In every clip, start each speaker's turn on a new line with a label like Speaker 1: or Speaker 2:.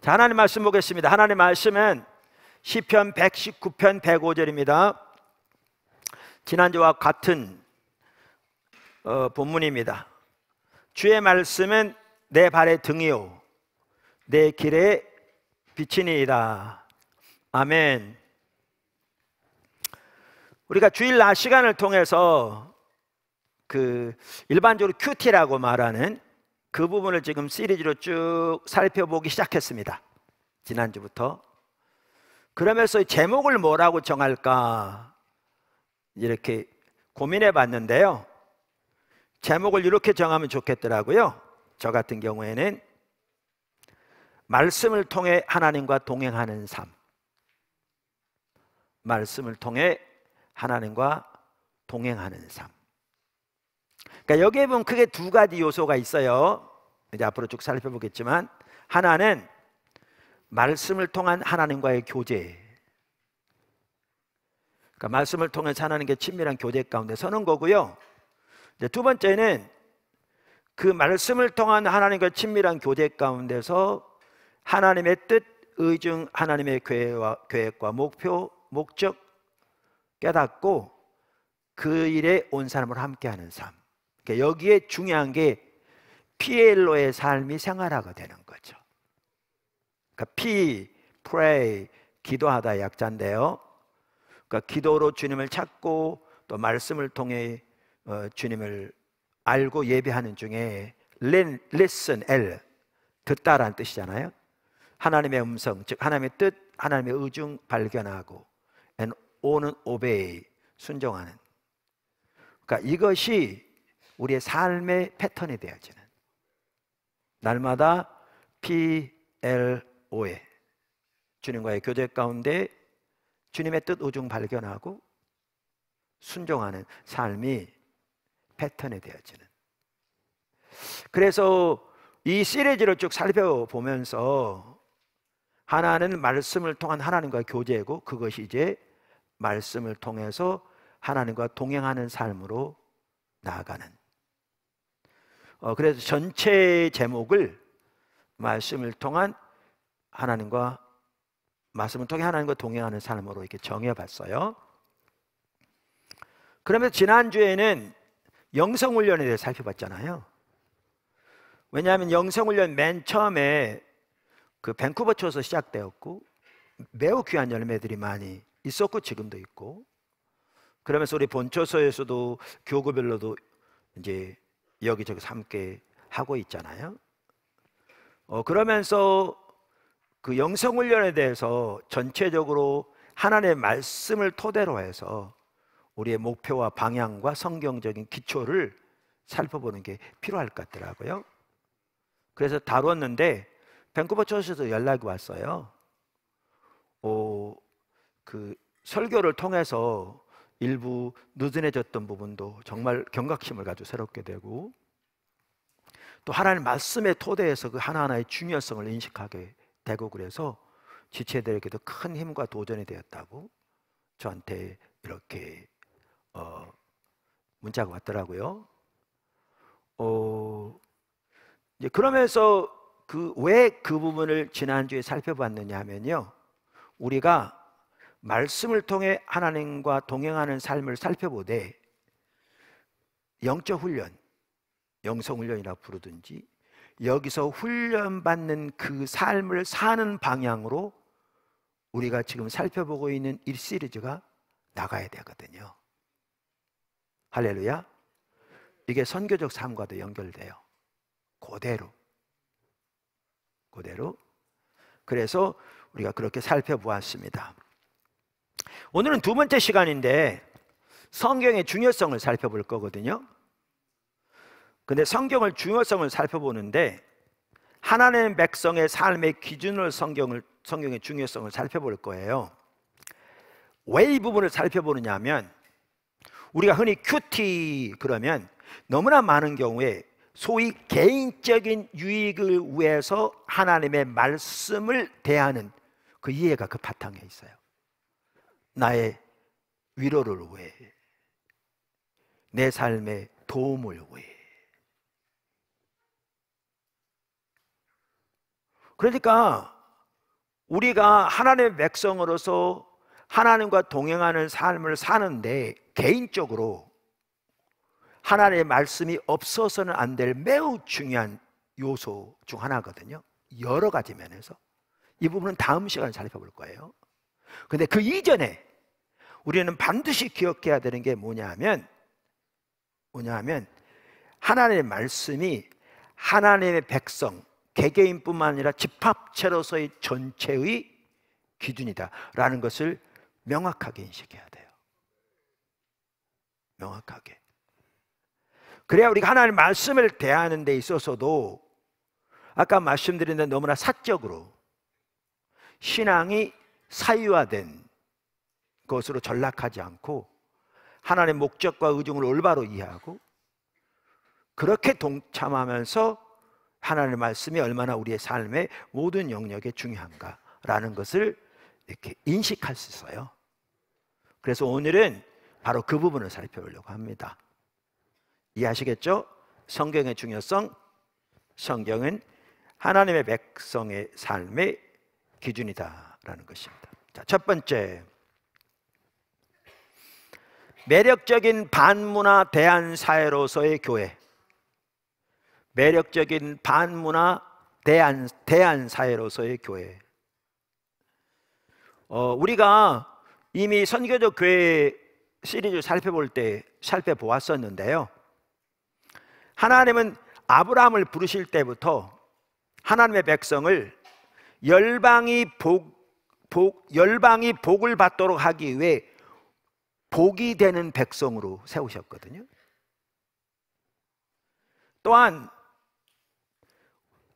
Speaker 1: 자, 하나님 말씀 보겠습니다. 하나님 말씀은 시편 119편 105절입니다. 지난주와 같은 본문입니다. 주의 말씀은 내 발의 등이요 내 길의 빛이니이다. 아멘. 우리가 주일 낮 시간을 통해서 일반적으로 큐티라고 말하는 그 부분을 지금 시리즈로 쭉 살펴보기 시작했습니다. 지난주부터. 그러면서 제목을 뭐라고 정할까 이렇게 고민해 봤는데요. 제목을 이렇게 정하면 좋겠더라고요. 저 같은 경우에는 말씀을 통해 하나님과 동행하는 삶. 말씀을 통해 하나님과 동행하는 삶. 그러니까 여기에 보면 크게 두 가지 요소가 있어요. 이제 앞으로 쭉 살펴보겠지만, 하나는 말씀을 통한 하나님과의 교제. 그러니까 말씀을 통해서 하나님께 친밀한 교제 가운데 서는 거고요. 이제 두 번째는 그 말씀을 통한 하나님과 친밀한 교제 가운데서 하나님의 뜻, 의중, 하나님의 계획과 목표, 목적 깨닫고 그 일에 온 사람으로 함께하는 삶. 그러니까 여기에 중요한 게 피엘로의 삶이 생활화가 되는 거죠. 그러니까 pray, 기도하다 약자인데요. 그러니까 기도로 주님을 찾고 또 말씀을 통해 주님을 알고 예배하는 중에 listen, L, 듣다라는 뜻이잖아요. 하나님의 음성, 즉 하나님의 뜻, 하나님의 의중 발견하고 and O는 obey, 순종하는. 그러니까 이것이 우리의 삶의 패턴이 되어지는, 날마다 PLO에 주님과의 교제 가운데 주님의 뜻, 의중 발견하고 순종하는 삶이 패턴이 되어지는. 그래서 이 시리즈를 쭉 살펴보면서 하나는 말씀을 통한 하나님과의 교제고, 그것이 이제 말씀을 통해서 하나님과 동행하는 삶으로 나아가는. 그래서 전체 제목을 말씀을 통해 하나님과 동행하는 삶으로 이렇게 정해봤어요. 그러면 지난주에는 영성훈련에 대해 살펴봤잖아요. 왜냐하면 영성훈련 맨 처음에 그 밴쿠버 초에서 시작되었고 매우 귀한 열매들이 많이 있었고 지금도 있고, 그러면서 우리 본초소에서도 교구별로도 이제 여기저기서 함께 하고 있잖아요. 그러면서 그 영성훈련에 대해서 전체적으로 하나님의 말씀을 토대로 해서 우리의 목표와 방향과 성경적인 기초를 살펴보는 게 필요할 것 같더라고요. 그래서 다뤘는데 밴쿠버 초에서도 연락이 왔어요. 그 설교를 통해서 일부 느슨해졌던 부분도 정말 경각심을 가지고 새롭게 되고, 또 하나님 말씀의 토대에서 그 하나하나의 중요성을 인식하게 되고, 그래서 지체들에게도 큰 힘과 도전이 되었다고 저한테 이렇게 문자가 왔더라고요. 이제 그러면서 왜 그 부분을 지난주에 살펴봤느냐 하면요, 우리가 말씀을 통해 하나님과 동행하는 삶을 살펴보되 영적 훈련, 영성훈련이라고 부르든지, 여기서 훈련받는 그 삶을 사는 방향으로 우리가 지금 살펴보고 있는 이 시리즈가 나가야 되거든요. 할렐루야. 이게 선교적 삶과도 연결돼요. 그대로. 그래서 우리가 그렇게 살펴보았습니다. 오늘은 두 번째 시간인데 성경의 중요성을 살펴볼 거거든요. 근데 성경의 중요성을 살펴보는데 하나님의 백성의 삶의 기준으로 성경의 중요성을 살펴볼 거예요. 왜 이 부분을 살펴보느냐 하면, 우리가 흔히 큐티 그러면 너무나 많은 경우에 소위 개인적인 유익을 위해서 하나님의 말씀을 대하는 그 이해가 그 바탕에 있어요. 나의 위로를 위해, 내 삶의 도움을 위해. 그러니까 우리가 하나님의 백성으로서 하나님과 동행하는 삶을 사는데 개인적으로 하나님의 말씀이 없어서는 안 될 매우 중요한 요소 중 하나거든요. 여러 가지 면에서. 이 부분은 다음 시간에 살펴볼 거예요. 근데 그 이전에 우리는 반드시 기억해야 되는 게 뭐냐면 하나님의 말씀이 하나님의 백성, 개개인뿐만 아니라 집합체로서의 전체의 기준이다라는 것을 명확하게 인식해야 돼요. 명확하게. 그래야 우리가 하나님의 말씀을 대하는 데 있어서도 아까 말씀드린 대로 너무나 사적으로 신앙이 사유화된 것으로 전락하지 않고 하나님의 목적과 의중을 올바로 이해하고 그렇게 동참하면서 하나님의 말씀이 얼마나 우리의 삶의 모든 영역에 중요한가라는 것을 이렇게 인식할 수 있어요. 그래서 오늘은 바로 그 부분을 살펴보려고 합니다. 이해하시겠죠? 성경의 중요성, 성경은 하나님의 백성의 삶의 기준이다라는 것입니다. 자, 첫 번째, 매력적인 반문화 대안사회로서의 교회. 매력적인 반문화 대안사회로서의 교회. 우리가 이미 선교적 교회 시리즈 살펴보았었는데요. 하나님은 아브라함을 부르실 때부터 하나님의 백성을 열방이 복을 받도록 하기 위해 복이 되는 백성으로 세우셨거든요. 또한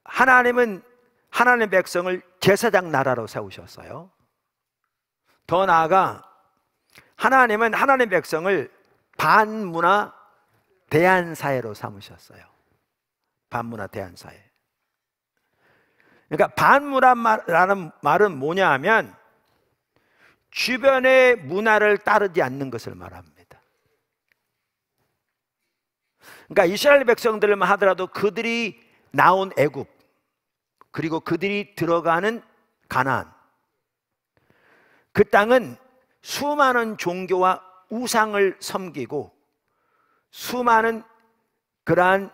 Speaker 1: 하나님은 하나님의 백성을 제사장 나라로 세우셨어요. 더 나아가 하나님은 하나님의 백성을 반문화 대안사회로 삼으셨어요. 반문화 대안사회. 그러니까 반문화라는 말은 뭐냐 하면 주변의 문화를 따르지 않는 것을 말합니다. 그러니까 이스라엘 백성들만 하더라도 그들이 나온 애굽, 그리고 그들이 들어가는 가나안, 그 땅은 수많은 종교와 우상을 섬기고 수많은 그러한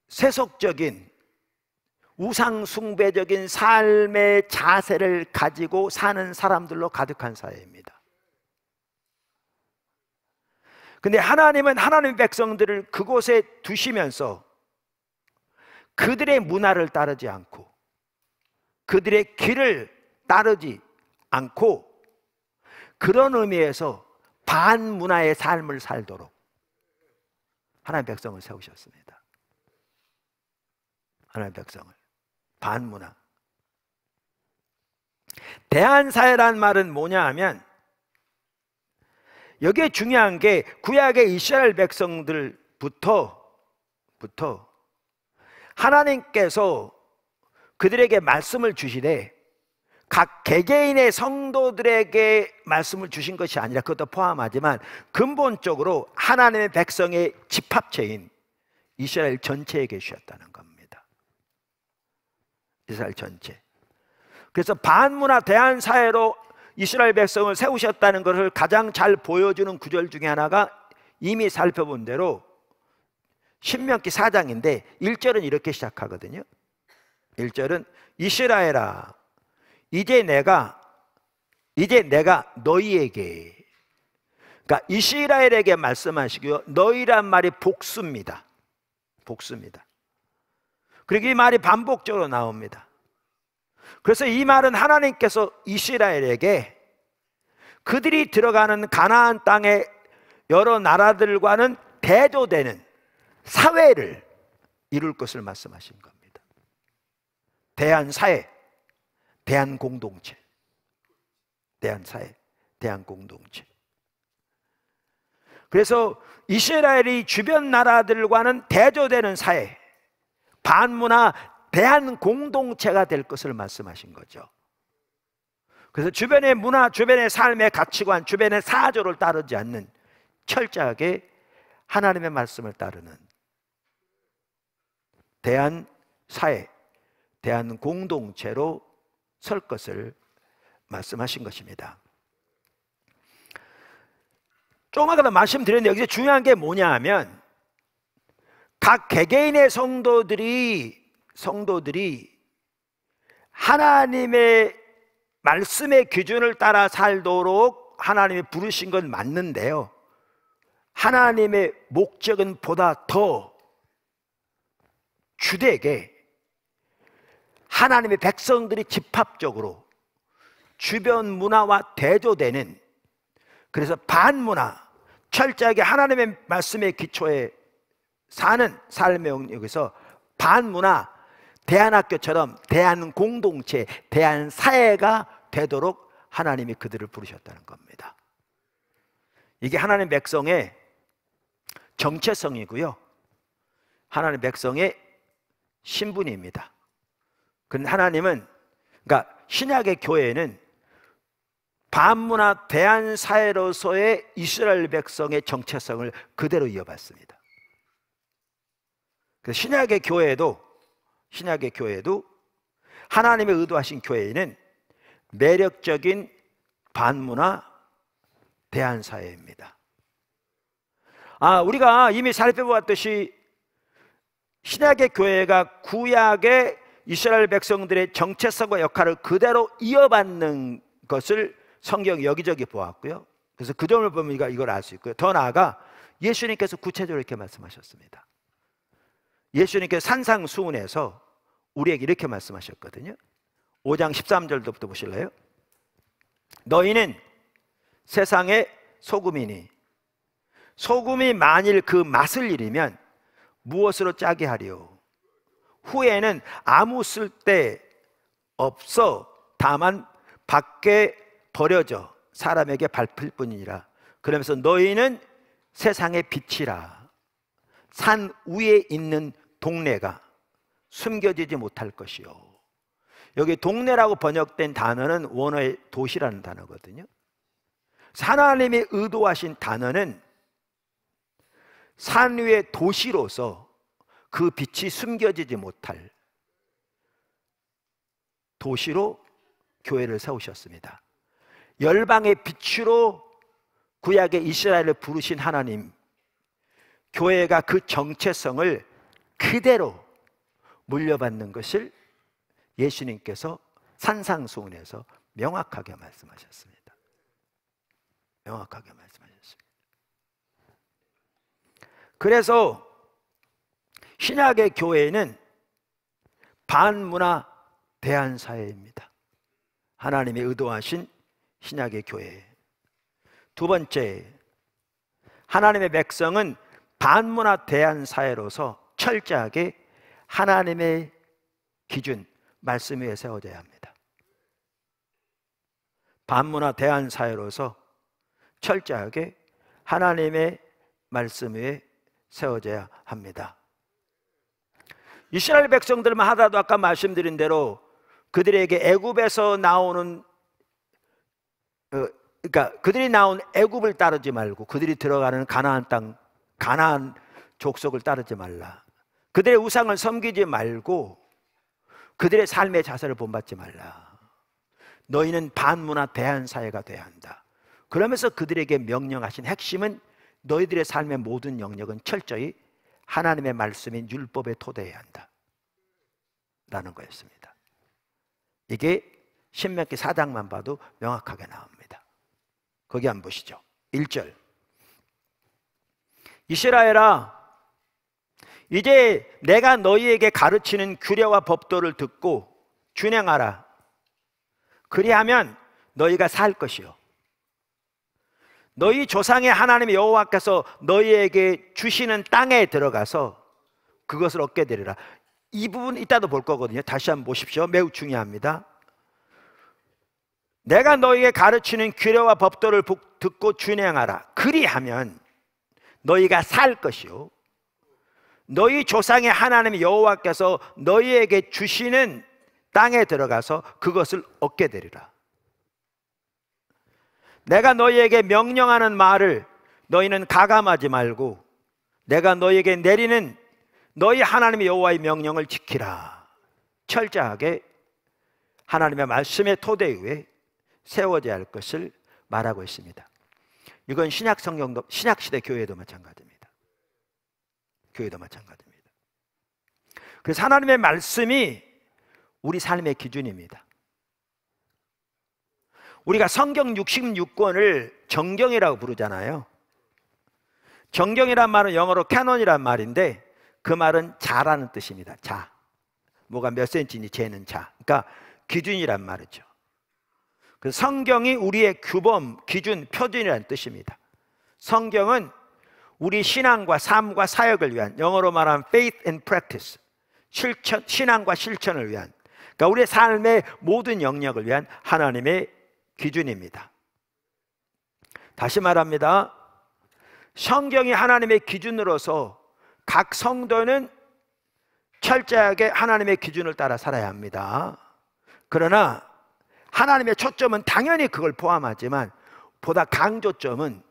Speaker 1: 세속적인 우상 숭배적인 삶의 자세를 가지고 사는 사람들로 가득한 사회입니다. 근데 하나님은 하나님의 백성들을 그곳에 두시면서 그들의 문화를 따르지 않고 그들의 길을 따르지 않고 그런 의미에서 반문화의 삶을 살도록 하나님의 백성을 세우셨습니다. 하나님의 백성을 반문화. 대안사회란 말은 뭐냐 하면 여기에 중요한 게 구약의 이스라엘 백성들부터 하나님께서 그들에게 말씀을 주시되 각 개개인의 성도들에게 말씀을 주신 것이 아니라 그것도 포함하지만 근본적으로 하나님의 백성의 집합체인 이스라엘 전체에게 주셨다는 겁니다. 이스라엘 전체. 그래서 반문화 대안사회로 이스라엘 백성을 세우셨다는 것을 가장 잘 보여주는 구절 중에 하나가 이미 살펴본 대로 신명기 4장인데 1절은 이렇게 시작하거든요. 1절은 이스라엘아 이제 내가 너희에게, 그러니까 이스라엘에게 말씀하시고요. 너희란 말이 복수입니다. 복수입니다. 그리고 이 말이 반복적으로 나옵니다. 그래서 이 말은 하나님께서 이스라엘에게 그들이 들어가는 가나안 땅의 여러 나라들과는 대조되는 사회를 이룰 것을 말씀하신 겁니다. 대한사회, 대한공동체, 대한사회, 대한공동체. 그래서 이스라엘이 주변 나라들과는 대조되는 사회, 반문화 대한공동체가 될 것을 말씀하신 거죠. 그래서 주변의 문화, 주변의 삶의 가치관, 주변의 사조를 따르지 않는 철저하게 하나님의 말씀을 따르는 대한사회, 대한공동체로 설 것을 말씀하신 것입니다. 조금 아까 말씀드렸는데 여기서 중요한 게 뭐냐 하면 각 개개인의 성도들이 하나님의 말씀의 기준을 따라 살도록 하나님이 부르신 건 맞는데요, 하나님의 목적은 보다 더 주되게 하나님의 백성들이 집합적으로 주변 문화와 대조되는, 그래서 반문화, 철저하게 하나님의 말씀의 기초에 사는 삶의 영역에서 반문화, 대한학교처럼 대한공동체, 대한사회가 되도록 하나님이 그들을 부르셨다는 겁니다. 이게 하나님 백성의 정체성이고요, 하나님 백성의 신분입니다. 그런데 하나님은, 그러니까 신약의 교회는 반문화 대한사회로서의 이스라엘 백성의 정체성을 그대로 이어받습니다. 그래서 신약의 교회도 하나님의 의도하신 교회는 매력적인 반문화 대한사회입니다. 우리가 이미 살펴보았듯이 신약의 교회가 구약의 이스라엘 백성들의 정체성과 역할을 그대로 이어받는 것을 성경 여기저기 보았고요. 그래서 그 점을 보면 우리가 이걸 알 수 있고요. 더 나아가 예수님께서 구체적으로 이렇게 말씀하셨습니다. 예수님께서 산상수훈에서 우리에게 이렇게 말씀하셨거든요. 5장 13절부터 보실래요? 너희는 세상의 소금이니 소금이 만일 그 맛을 잃으면 무엇으로 짜게 하리요? 후에는 아무 쓸데 없어 다만 밖에 버려져 사람에게 밟힐 뿐이니라. 그러면서 너희는 세상의 빛이라. 산 위에 있는 동네가 숨겨지지 못할 것이요. 여기 동네라고 번역된 단어는 원어의 도시라는 단어거든요. 하나님이 의도하신 단어는 산 위의 도시로서 그 빛이 숨겨지지 못할 도시로 교회를 세우셨습니다. 열방의 빛으로 구약의 이스라엘을 부르신 하나님, 교회가 그 정체성을 그대로 물려받는 것을 예수님께서 산상수훈에서 명확하게 말씀하셨습니다. 명확하게 말씀하셨습니다. 그래서 신약의 교회는 반문화 대한사회입니다. 하나님이 의도하신 신약의 교회. 두 번째, 하나님의 백성은 반문화 대한사회로서 철저하게 하나님의 기준, 말씀 위에 세워져야 합니다. 반문화 대한사회로서 철저하게 하나님의 말씀 위에 세워져야 합니다. 이스라엘 백성들만 하더라도 아까 말씀드린 대로 그들에게 애굽에서 나오는 그러니까 그들이 나온 애굽을 따르지 말고 그들이 들어가는 가나안 땅, 가나안 족속을 따르지 말라. 그들의 우상을 섬기지 말고 그들의 삶의 자세를 본받지 말라. 너희는 반문화 대한사회가 돼야 한다. 그러면서 그들에게 명령하신 핵심은 너희들의 삶의 모든 영역은 철저히 하나님의 말씀인 율법에 토대해야 한다 라는 거였습니다. 이게 신명기 4장만 봐도 명확하게 나옵니다. 거기 한번 보시죠. 1절, 이스라엘아, 이제 내가 너희에게 가르치는 규례와 법도를 듣고 준행하라. 그리하면 너희가 살 것이요 너희 조상의 하나님 여호와께서 너희에게 주시는 땅에 들어가서 그것을 얻게 되리라. 이 부분 이따도 볼 거거든요. 다시 한번 보십시오. 매우 중요합니다. 내가 너희에게 가르치는 규례와 법도를 듣고 준행하라. 그리하면 너희가 살 것이요 너희 조상의 하나님 여호와께서 너희에게 주시는 땅에 들어가서 그것을 얻게 되리라. 내가 너희에게 명령하는 말을 너희는 가감하지 말고 내가 너희에게 내리는 너희 하나님 여호와의 명령을 지키라. 철저하게 하나님의 말씀의 토대 위에 세워져야 할 것을 말하고 있습니다. 이건 신약 성경도, 신약 시대 교회도 마찬가지입니다. 교회도 마찬가지입니다. 그래서 하나님의 말씀이 우리 삶의 기준입니다. 우리가 성경 66권을 정경이라고 부르잖아요. 정경이란 말은 영어로 캐논이란 말인데 그 말은 자라는 뜻입니다. 자, 뭐가 몇 센치인지 재는 자, 그러니까 기준이란 말이죠. 그 성경이 우리의 규범, 기준, 표준이라는 뜻입니다. 성경은 우리 신앙과 삶과 사역을 위한, 영어로 말하면 faith and practice, 실천, 신앙과 실천을 위한, 그러니까 우리의 삶의 모든 영역을 위한 하나님의 기준입니다. 다시 말합니다. 성경이 하나님의 기준으로서 각 성도는 철저하게 하나님의 기준을 따라 살아야 합니다. 그러나 하나님의 초점은 당연히 그걸 포함하지만 보다 강조점은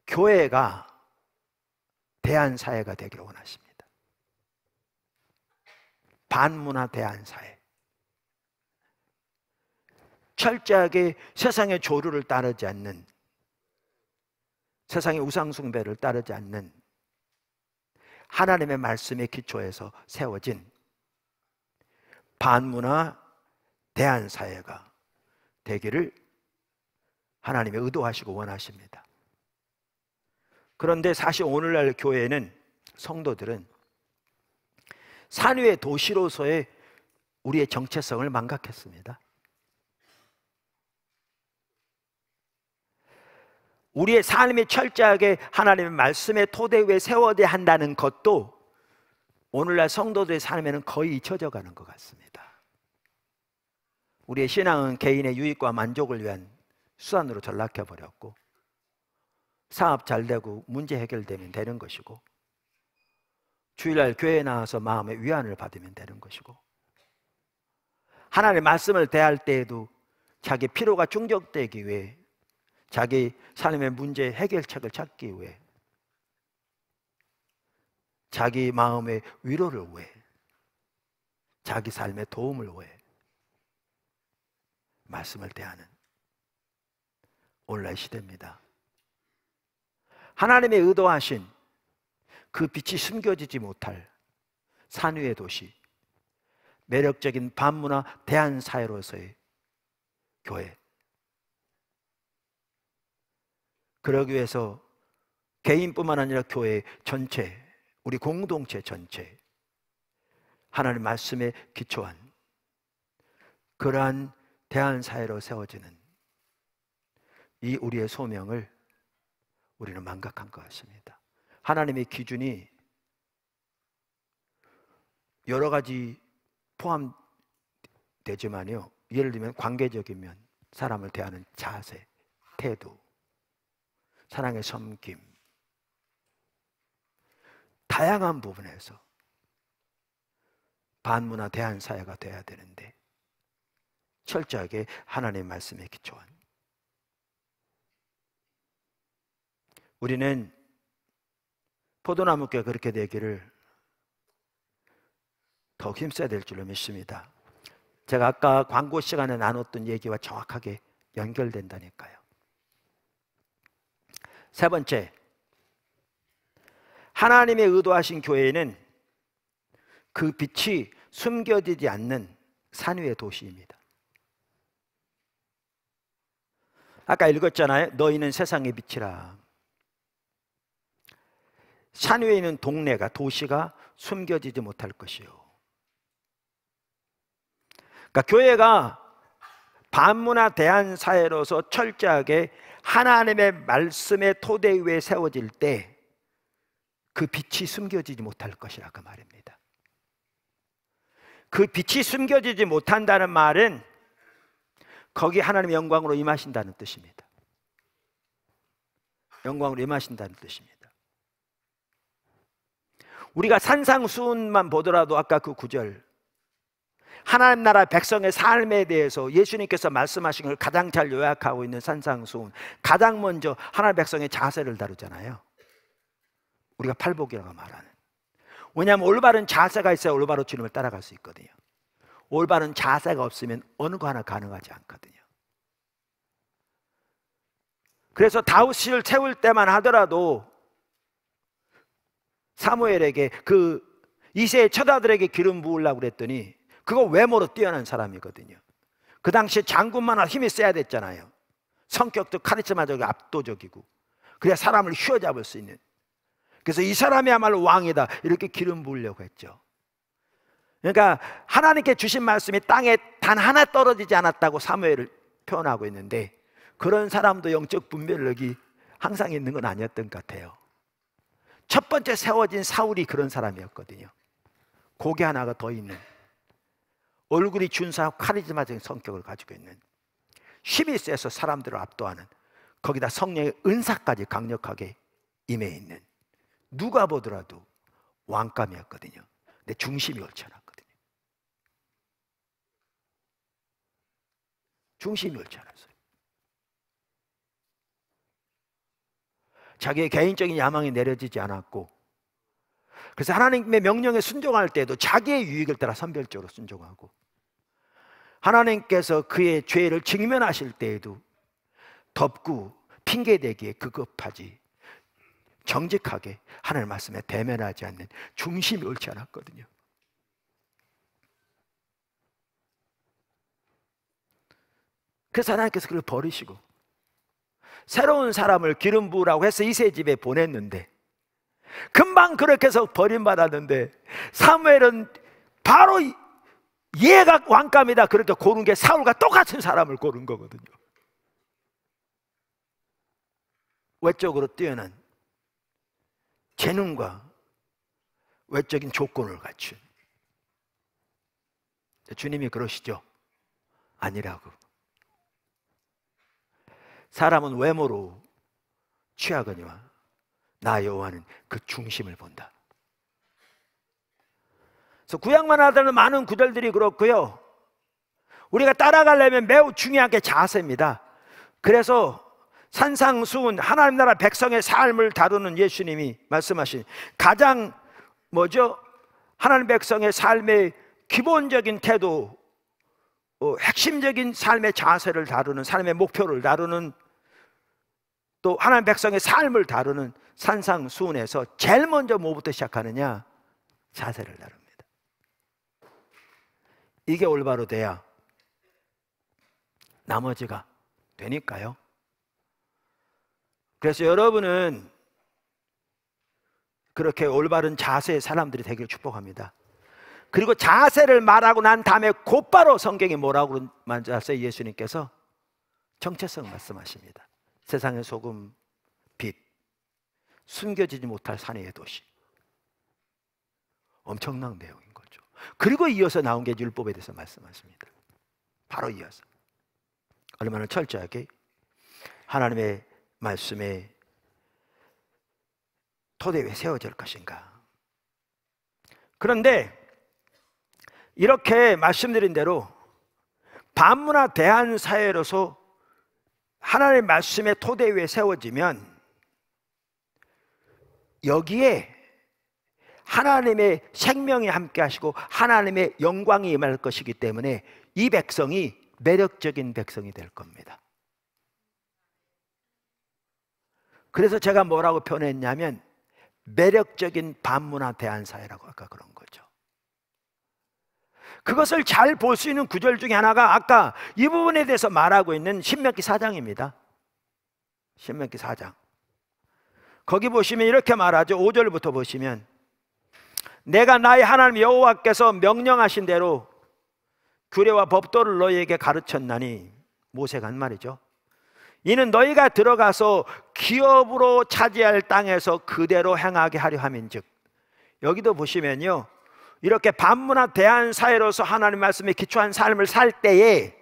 Speaker 1: 교회가 대안사회가 되기를 원하십니다. 반문화 대안사회. 철저하게 세상의 조류를 따르지 않는, 세상의 우상숭배를 따르지 않는 하나님의 말씀의 기초에서 세워진 반문화 대안사회가 되기를 하나님이 의도하시고 원하십니다. 그런데 사실 오늘날 교회는, 성도들은 산 위의 도시로서의 우리의 정체성을 망각했습니다. 우리의 삶이 철저하게 하나님의 말씀의 토대 위에 세워져야 한다는 것도 오늘날 성도들의 삶에는 거의 잊혀져 가는 것 같습니다. 우리의 신앙은 개인의 유익과 만족을 위한 수단으로 전락해 버렸고, 사업 잘 되고 문제 해결되면 되는 것이고, 주일날 교회에 나와서 마음의 위안을 받으면 되는 것이고, 하나님의 말씀을 대할 때에도 자기 피로가 충족되기 위해, 자기 삶의 문제 해결책을 찾기 위해, 자기 마음의 위로를 위해, 자기 삶의 도움을 위해 말씀을 대하는 오늘날 시대입니다. 하나님의 의도하신 그 빛이 숨겨지지 못할 산 위의 도시, 매력적인 반문화 대안사회로서의 교회, 그러기 위해서 개인뿐만 아니라 교회 전체, 우리 공동체 전체, 하나님 말씀에 기초한 그러한 대안사회로 세워지는 이 우리의 소명을 우리는 망각한 것 같습니다. 하나님의 기준이 여러 가지 포함되지만요, 예를 들면 관계적인 면, 사람을 대하는 자세, 태도, 사랑의 섬김, 다양한 부분에서 반문화 대안사회가 되어야 되는데 철저하게 하나님의 말씀에 기초한, 우리는 포도나무가 그렇게 되기를 더 힘써야 될 줄로 믿습니다. 제가 아까 광고 시간에 나눴던 얘기와 정확하게 연결된다니까요. 세 번째, 하나님의 의도하신 교회는 그 빛이 숨겨지지 않는 산 위의 도시입니다. 아까 읽었잖아요. 너희는 세상의 빛이라. 산 위에 있는 동네가, 도시가 숨겨지지 못할 것이요. 그러니까 교회가 반문화 대안사회로서 철저하게 하나님의 말씀의 토대 위에 세워질 때 그 빛이 숨겨지지 못할 것이라 그 말입니다. 그 빛이 숨겨지지 못한다는 말은 거기 하나님의 영광으로 임하신다는 뜻입니다. 영광으로 임하신다는 뜻입니다. 우리가 산상수훈만 보더라도 아까 그 구절, 하나님 나라 백성의 삶에 대해서 예수님께서 말씀하신 걸 가장 잘 요약하고 있는 산상수훈, 가장 먼저 하나님 백성의 자세를 다루잖아요. 우리가 팔복이라고 말하는. 왜냐하면 올바른 자세가 있어야 올바로 주님을 따라갈 수 있거든요. 올바른 자세가 없으면 어느 거 하나 가능하지 않거든요. 그래서 다윗을 세울 때만 하더라도 사무엘에게 그 이새의 처자들에게 기름 부으려고 그랬더니 그거 외모로 뛰어난 사람이거든요. 그 당시에 장군만 힘이 세야 됐잖아요. 성격도 카리스마적이고 압도적이고, 그래야 사람을 휘어잡을 수 있는. 그래서 이 사람이야말로 왕이다 이렇게 기름 부으려고 했죠. 그러니까 하나님께 주신 말씀이 땅에 단 하나 떨어지지 않았다고 사무엘을 표현하고 있는데, 그런 사람도 영적 분별력이 항상 있는 건 아니었던 것 같아요. 첫 번째 세워진 사울이 그런 사람이었거든요. 고개 하나가 더 있는, 얼굴이 준수하고 카리스마적인 성격을 가지고 있는, 힘이 세서 사람들을 압도하는, 거기다 성령의 은사까지 강력하게 임해 있는, 누가 보더라도 왕감이었거든요. 근데 중심이 옳지 않았거든요. 중심이 옳지 않았어요. 자기의 개인적인 야망이 내려지지 않았고, 그래서 하나님의 명령에 순종할 때도 자기의 유익을 따라 선별적으로 순종하고, 하나님께서 그의 죄를 직면하실 때에도 덮고 핑계대기에 급급하지 정직하게 하나님 말씀에 대면하지 않는 중심이 옳지 않았거든요. 그래서 하나님께서 그를 버리시고 새로운 사람을 기름 부으라고 해서 이새 집에 보냈는데, 금방 그렇게 해서 버림받았는데 사무엘은 바로 얘가 왕감이다 그렇게 고른 게 사울과 똑같은 사람을 고른 거거든요. 외적으로 뛰어난 재능과 외적인 조건을 갖춘. 주님이 그러시죠. 아니라고. 사람은 외모로 취하거니와 나 여호와는 그 중심을 본다. 그래서 구약만 하다는 많은 구절들이 그렇고요, 우리가 따라가려면 매우 중요한 게 자세입니다. 그래서 산상수훈 하나님 나라 백성의 삶을 다루는 예수님이 말씀하신 가장 하나님 백성의 삶의 기본적인 태도, 핵심적인 삶의 자세를 다루는, 삶의 목표를 다루는, 또 하나님 백성의 삶을 다루는 산상수훈에서 제일 먼저 뭐부터 시작하느냐? 자세를 다룹니다. 이게 올바로 돼야 나머지가 되니까요. 그래서 여러분은 그렇게 올바른 자세의 사람들이 되기를 축복합니다. 그리고 자세를 말하고 난 다음에 곧바로 성경이 뭐라고 말하세요? 예수님께서 정체성 말씀하십니다. 세상의 소금, 빛, 숨겨지지 못할 산의 도시. 엄청난 내용인 거죠. 그리고 이어서 나온 게 율법에 대해서 말씀하십니다. 바로 이어서 얼마나 철저하게 하나님의 말씀에 토대 위에 세워질 것인가. 그런데 이렇게 말씀드린 대로 반문화 대한 사회로서 하나님의 말씀의 토대 위에 세워지면 여기에 하나님의 생명이 함께 하시고 하나님의 영광이 임할 것이기 때문에 이 백성이 매력적인 백성이 될 겁니다. 그래서 제가 뭐라고 표현했냐면 매력적인 반문화 대한사회라고 아까 그런 거죠. 그것을 잘 볼 수 있는 구절 중에 하나가 아까 이 부분에 대해서 말하고 있는 신명기 4장입니다. 신명기 4장. 거기 보시면 이렇게 말하죠. 5절부터 보시면 내가 나의 하나님 여호와께서 명령하신 대로 규례와 법도를 너희에게 가르쳤나니, 모세가 한 말이죠. 이는 너희가 들어가서 기업으로 차지할 땅에서 그대로 행하게 하려 함인즉. 여기도 보시면요, 이렇게 반문화 대한 사회로서 하나님 말씀에 기초한 삶을 살 때에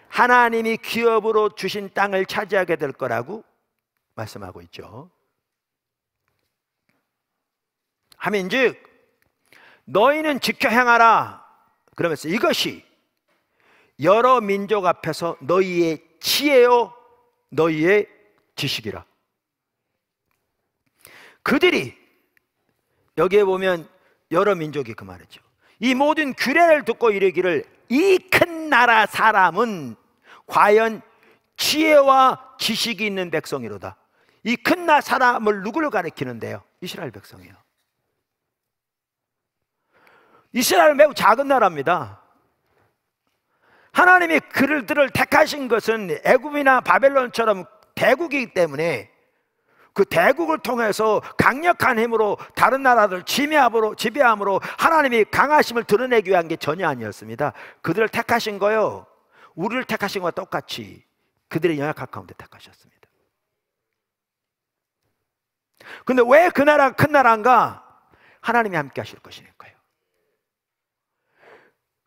Speaker 1: 하나님이 기업으로 주신 땅을 차지하게 될 거라고 말씀하고 있죠. 함인즉 너희는 지켜 행하라. 그러면서 이것이 여러 민족 앞에서 너희의 지혜요 너희의 지식이라. 그들이, 여기에 보면 여러 민족이 그 말이죠. 이 모든 규례를 듣고 이르기를 이 큰 나라 사람은 과연 지혜와 지식이 있는 백성이로다. 이 큰 나라 사람을 누구를 가리키는데요? 이스라엘 백성이요. 이스라엘은 매우 작은 나라입니다. 하나님이 그들을 택하신 것은 애굽이나 바벨론처럼 대국이기 때문에 그 대국을 통해서 강력한 힘으로 다른 나라들을 지배함으로 하나님이 강하심을 드러내기 위한 게 전혀 아니었습니다. 그들을 택하신 거요, 우리를 택하신 것과 똑같이 그들의 연약한 가운데 택하셨습니다. 근데 왜 그 나라가 큰 나라인가? 하나님이 함께 하실 것이니까요.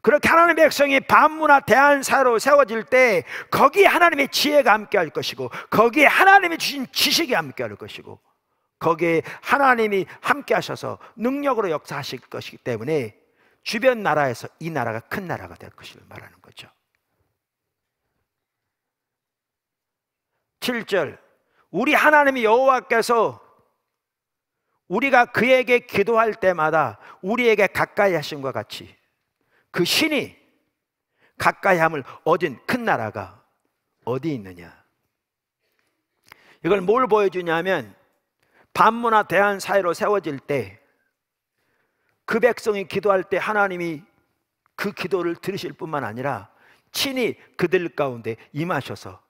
Speaker 1: 그렇게 하나님의 백성이 반문화 대안 사이로 세워질 때 거기에 하나님의 지혜가 함께할 것이고, 거기에 하나님이 주신 지식이 함께할 것이고, 거기에 하나님이 함께하셔서 능력으로 역사하실 것이기 때문에 주변 나라에서 이 나라가 큰 나라가 될 것을 말하는 거죠. 7절, 우리 하나님이 여호와께서 우리가 그에게 기도할 때마다 우리에게 가까이 하심과 같이 그 신이 가까이함을 얻은 큰 나라가 어디 있느냐. 이걸 뭘 보여주냐면, 반문화 대안 사이로 세워질 때 그 백성이 기도할 때 하나님이 그 기도를 들으실 뿐만 아니라 친히 그들 가운데 임하셔서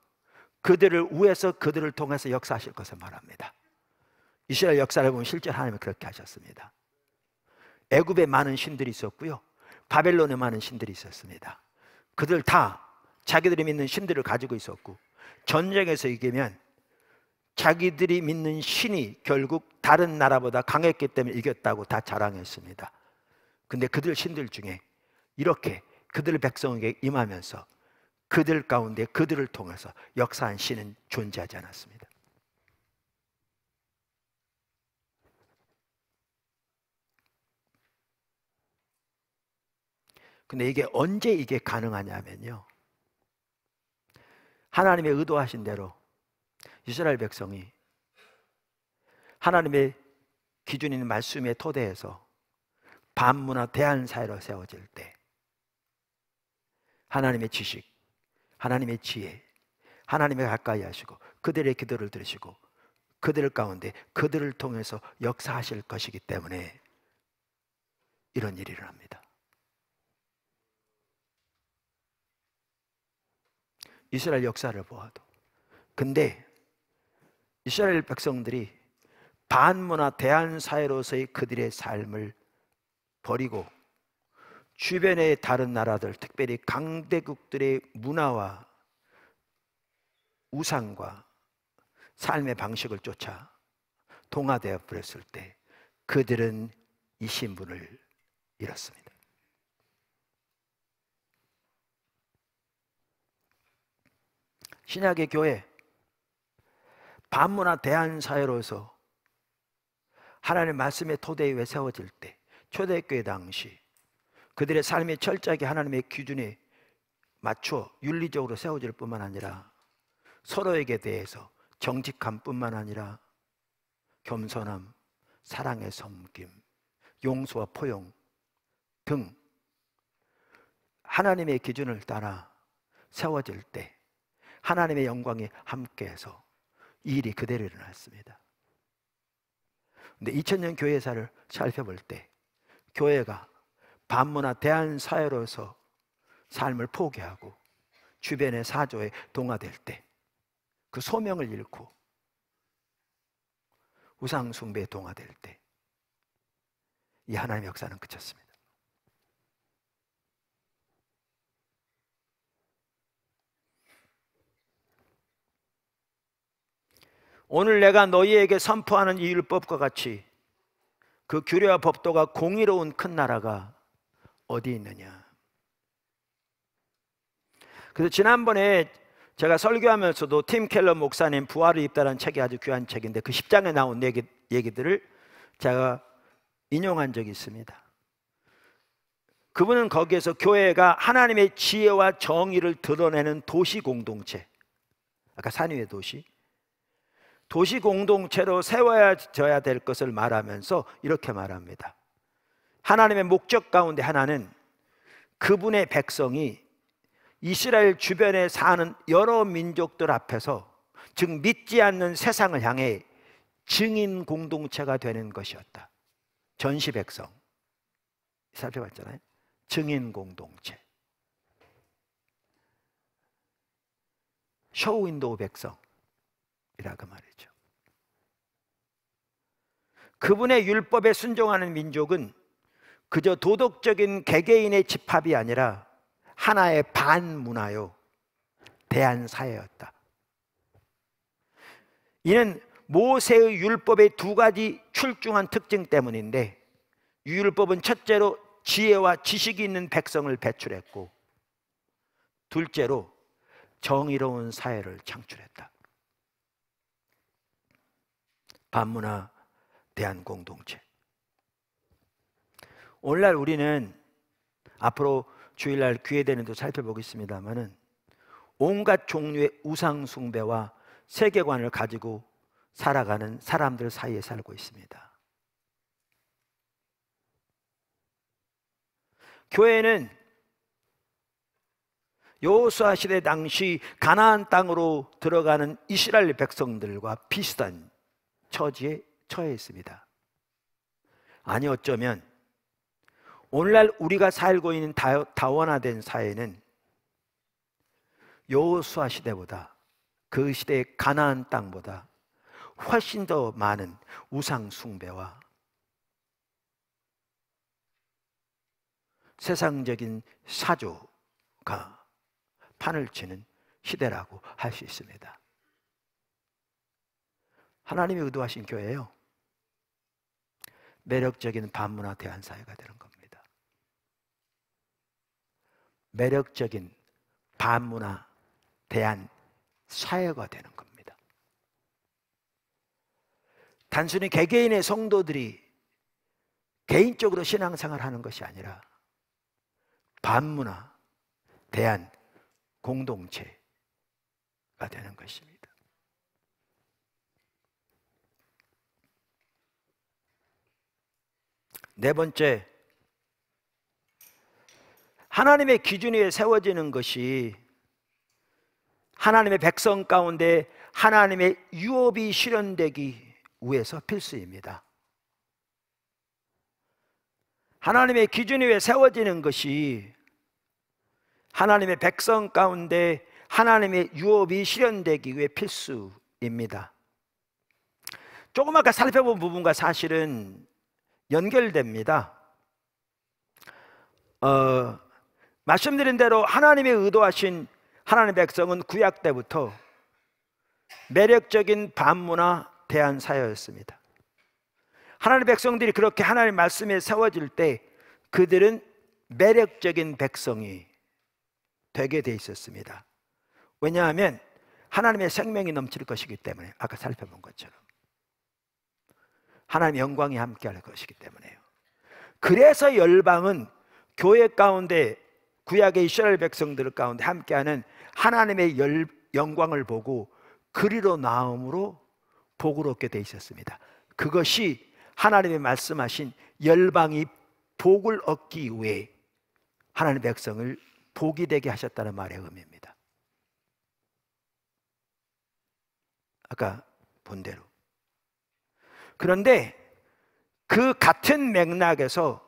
Speaker 1: 그들을 위해서 그들을 통해서 역사하실 것을 말합니다. 이스라엘 역사를 보면 실제로 하나님이 그렇게 하셨습니다. 애굽에 많은 신들이 있었고요, 바벨론에 많은 신들이 있었습니다. 그들 다 자기들이 믿는 신들을 가지고 있었고, 전쟁에서 이기면 자기들이 믿는 신이 결국 다른 나라보다 강했기 때문에 이겼다고 다 자랑했습니다. 근데 그들 신들 중에 이렇게 그들 백성에게 임하면서 그들 가운데 그들을 통해서 역사한 신은 존재하지 않았습니다. 근데 이게 언제 이게 가능하냐면요, 하나님의 의도하신 대로 이스라엘 백성이 하나님의 기준인 말씀의 토대에서 반문화 대안 사이로 세워질 때 하나님의 지식, 하나님의 지혜, 하나님의 가까이 하시고 그들의 기도를 들으시고 그들 가운데 그들을 통해서 역사하실 것이기 때문에 이런 일이 일어납니다. 이스라엘 역사를 보아도. 근데 이스라엘 백성들이 반문화 대안 사회로서의 그들의 삶을 버리고 주변의 다른 나라들, 특별히 강대국들의 문화와 우상과 삶의 방식을 쫓아 동화되어 버렸을 때 그들은 이 신분을 잃었습니다. 신약의 교회, 반문화 대안 사회로서 하나님의 말씀의 토대 위에 세워질 때, 초대교회 당시 그들의 삶이 철저하게 하나님의 기준에 맞춰 윤리적으로 세워질 뿐만 아니라 서로에게 대해서 정직함뿐만 아니라 겸손함, 사랑의 섬김, 용서와 포용 등 하나님의 기준을 따라 세워질 때 하나님의 영광이 함께해서 이 일이 그대로 일어났습니다. 근데 2000년 교회사를 살펴볼 때 교회가 반문화 대안 사회로서 삶을 포기하고 주변의 사조에 동화될 때 그 소명을 잃고 우상 숭배에 동화될 때 이 하나님의 역사는 그쳤습니다. 오늘 내가 너희에게 선포하는 이 율법과 같이 그 규례와 법도가 공의로운 큰 나라가 어디 있느냐. 그래서 지난번에 제가 설교하면서도 팀 켈러 목사님 부활을 입다라는 책이 아주 귀한 책인데 그 10장에 나온 얘기들을 제가 인용한 적이 있습니다. 그분은 거기에서 교회가 하나님의 지혜와 정의를 드러내는 도시 공동체, 아까 산 위의 도시 공동체로 세워져야 될 것을 말하면서 이렇게 말합니다. 하나님의 목적 가운데 하나는 그분의 백성이 이스라엘 주변에 사는 여러 민족들 앞에서, 즉 믿지 않는 세상을 향해 증인 공동체가 되는 것이었다. 전시 백성 살펴봤잖아요. 증인 공동체, 쇼 윈도우 백성이라고 말이죠. 그분의 율법에 순종하는 민족은 그저 도덕적인 개개인의 집합이 아니라 하나의 반문화요, 대한사회였다. 이는 모세의 율법의 두 가지 출중한 특징 때문인데, 율법은 첫째로 지혜와 지식이 있는 백성을 배출했고, 둘째로 정의로운 사회를 창출했다. 반문화 대한 공동체. 오늘날 우리는 앞으로 주일날 귀회되는도 살펴보겠습니다만은 온갖 종류의 우상 숭배와 세계관을 가지고 살아가는 사람들 사이에 살고 있습니다. 교회는 여호수아 시대 당시 가나안 땅으로 들어가는 이스라엘 백성들과 비슷한 처지에 처해 있습니다. 아니, 어쩌면 오늘날 우리가 살고 있는 다원화된 사회는 여호수아 시대보다, 그 시대의 가나안 땅보다 훨씬 더 많은 우상 숭배와 세상적인 사조가 판을 치는 시대라고 할 수 있습니다. 하나님이 의도하신 교회예요. 매력적인 반문화 대한 사회가 되는 겁니다. 매력적인 반문화 대한 사회가 되는 겁니다. 단순히 개개인의 성도들이 개인적으로 신앙생활을 하는 것이 아니라 반문화 대한 공동체가 되는 것입니다. 네 번째, 하나님의 기준 위에 세워지는 것이 하나님의 백성 가운데 하나님의 유업이 실현되기 위해서 필수입니다. 하나님의 기준 위에 세워지는 것이 하나님의 백성 가운데 하나님의 유업이 실현되기 위해 필수입니다. 조금 아까 살펴본 부분과 사실은 연결됩니다. 말씀드린 대로 하나님이 의도하신 하나님의 백성은 구약 때부터 매력적인 반문화 대한 사회였습니다. 하나님의 백성들이 그렇게 하나님의 말씀에 세워질 때 그들은 매력적인 백성이 되게 돼 있었습니다. 왜냐하면 하나님의 생명이 넘칠 것이기 때문에, 아까 살펴본 것처럼 하나님의 영광이 함께할 것이기 때문에요. 그래서 열방은 교회 가운데, 구약의 이스라엘 백성들 가운데 함께하는 하나님의 영광을 보고 그리로 나음으로 복을 얻게 돼 있었습니다. 그것이 하나님의 말씀하신 열방이 복을 얻기 위해 하나님의 백성을 복이 되게 하셨다는 말의 의미입니다. 아까 본 대로. 그런데 그 같은 맥락에서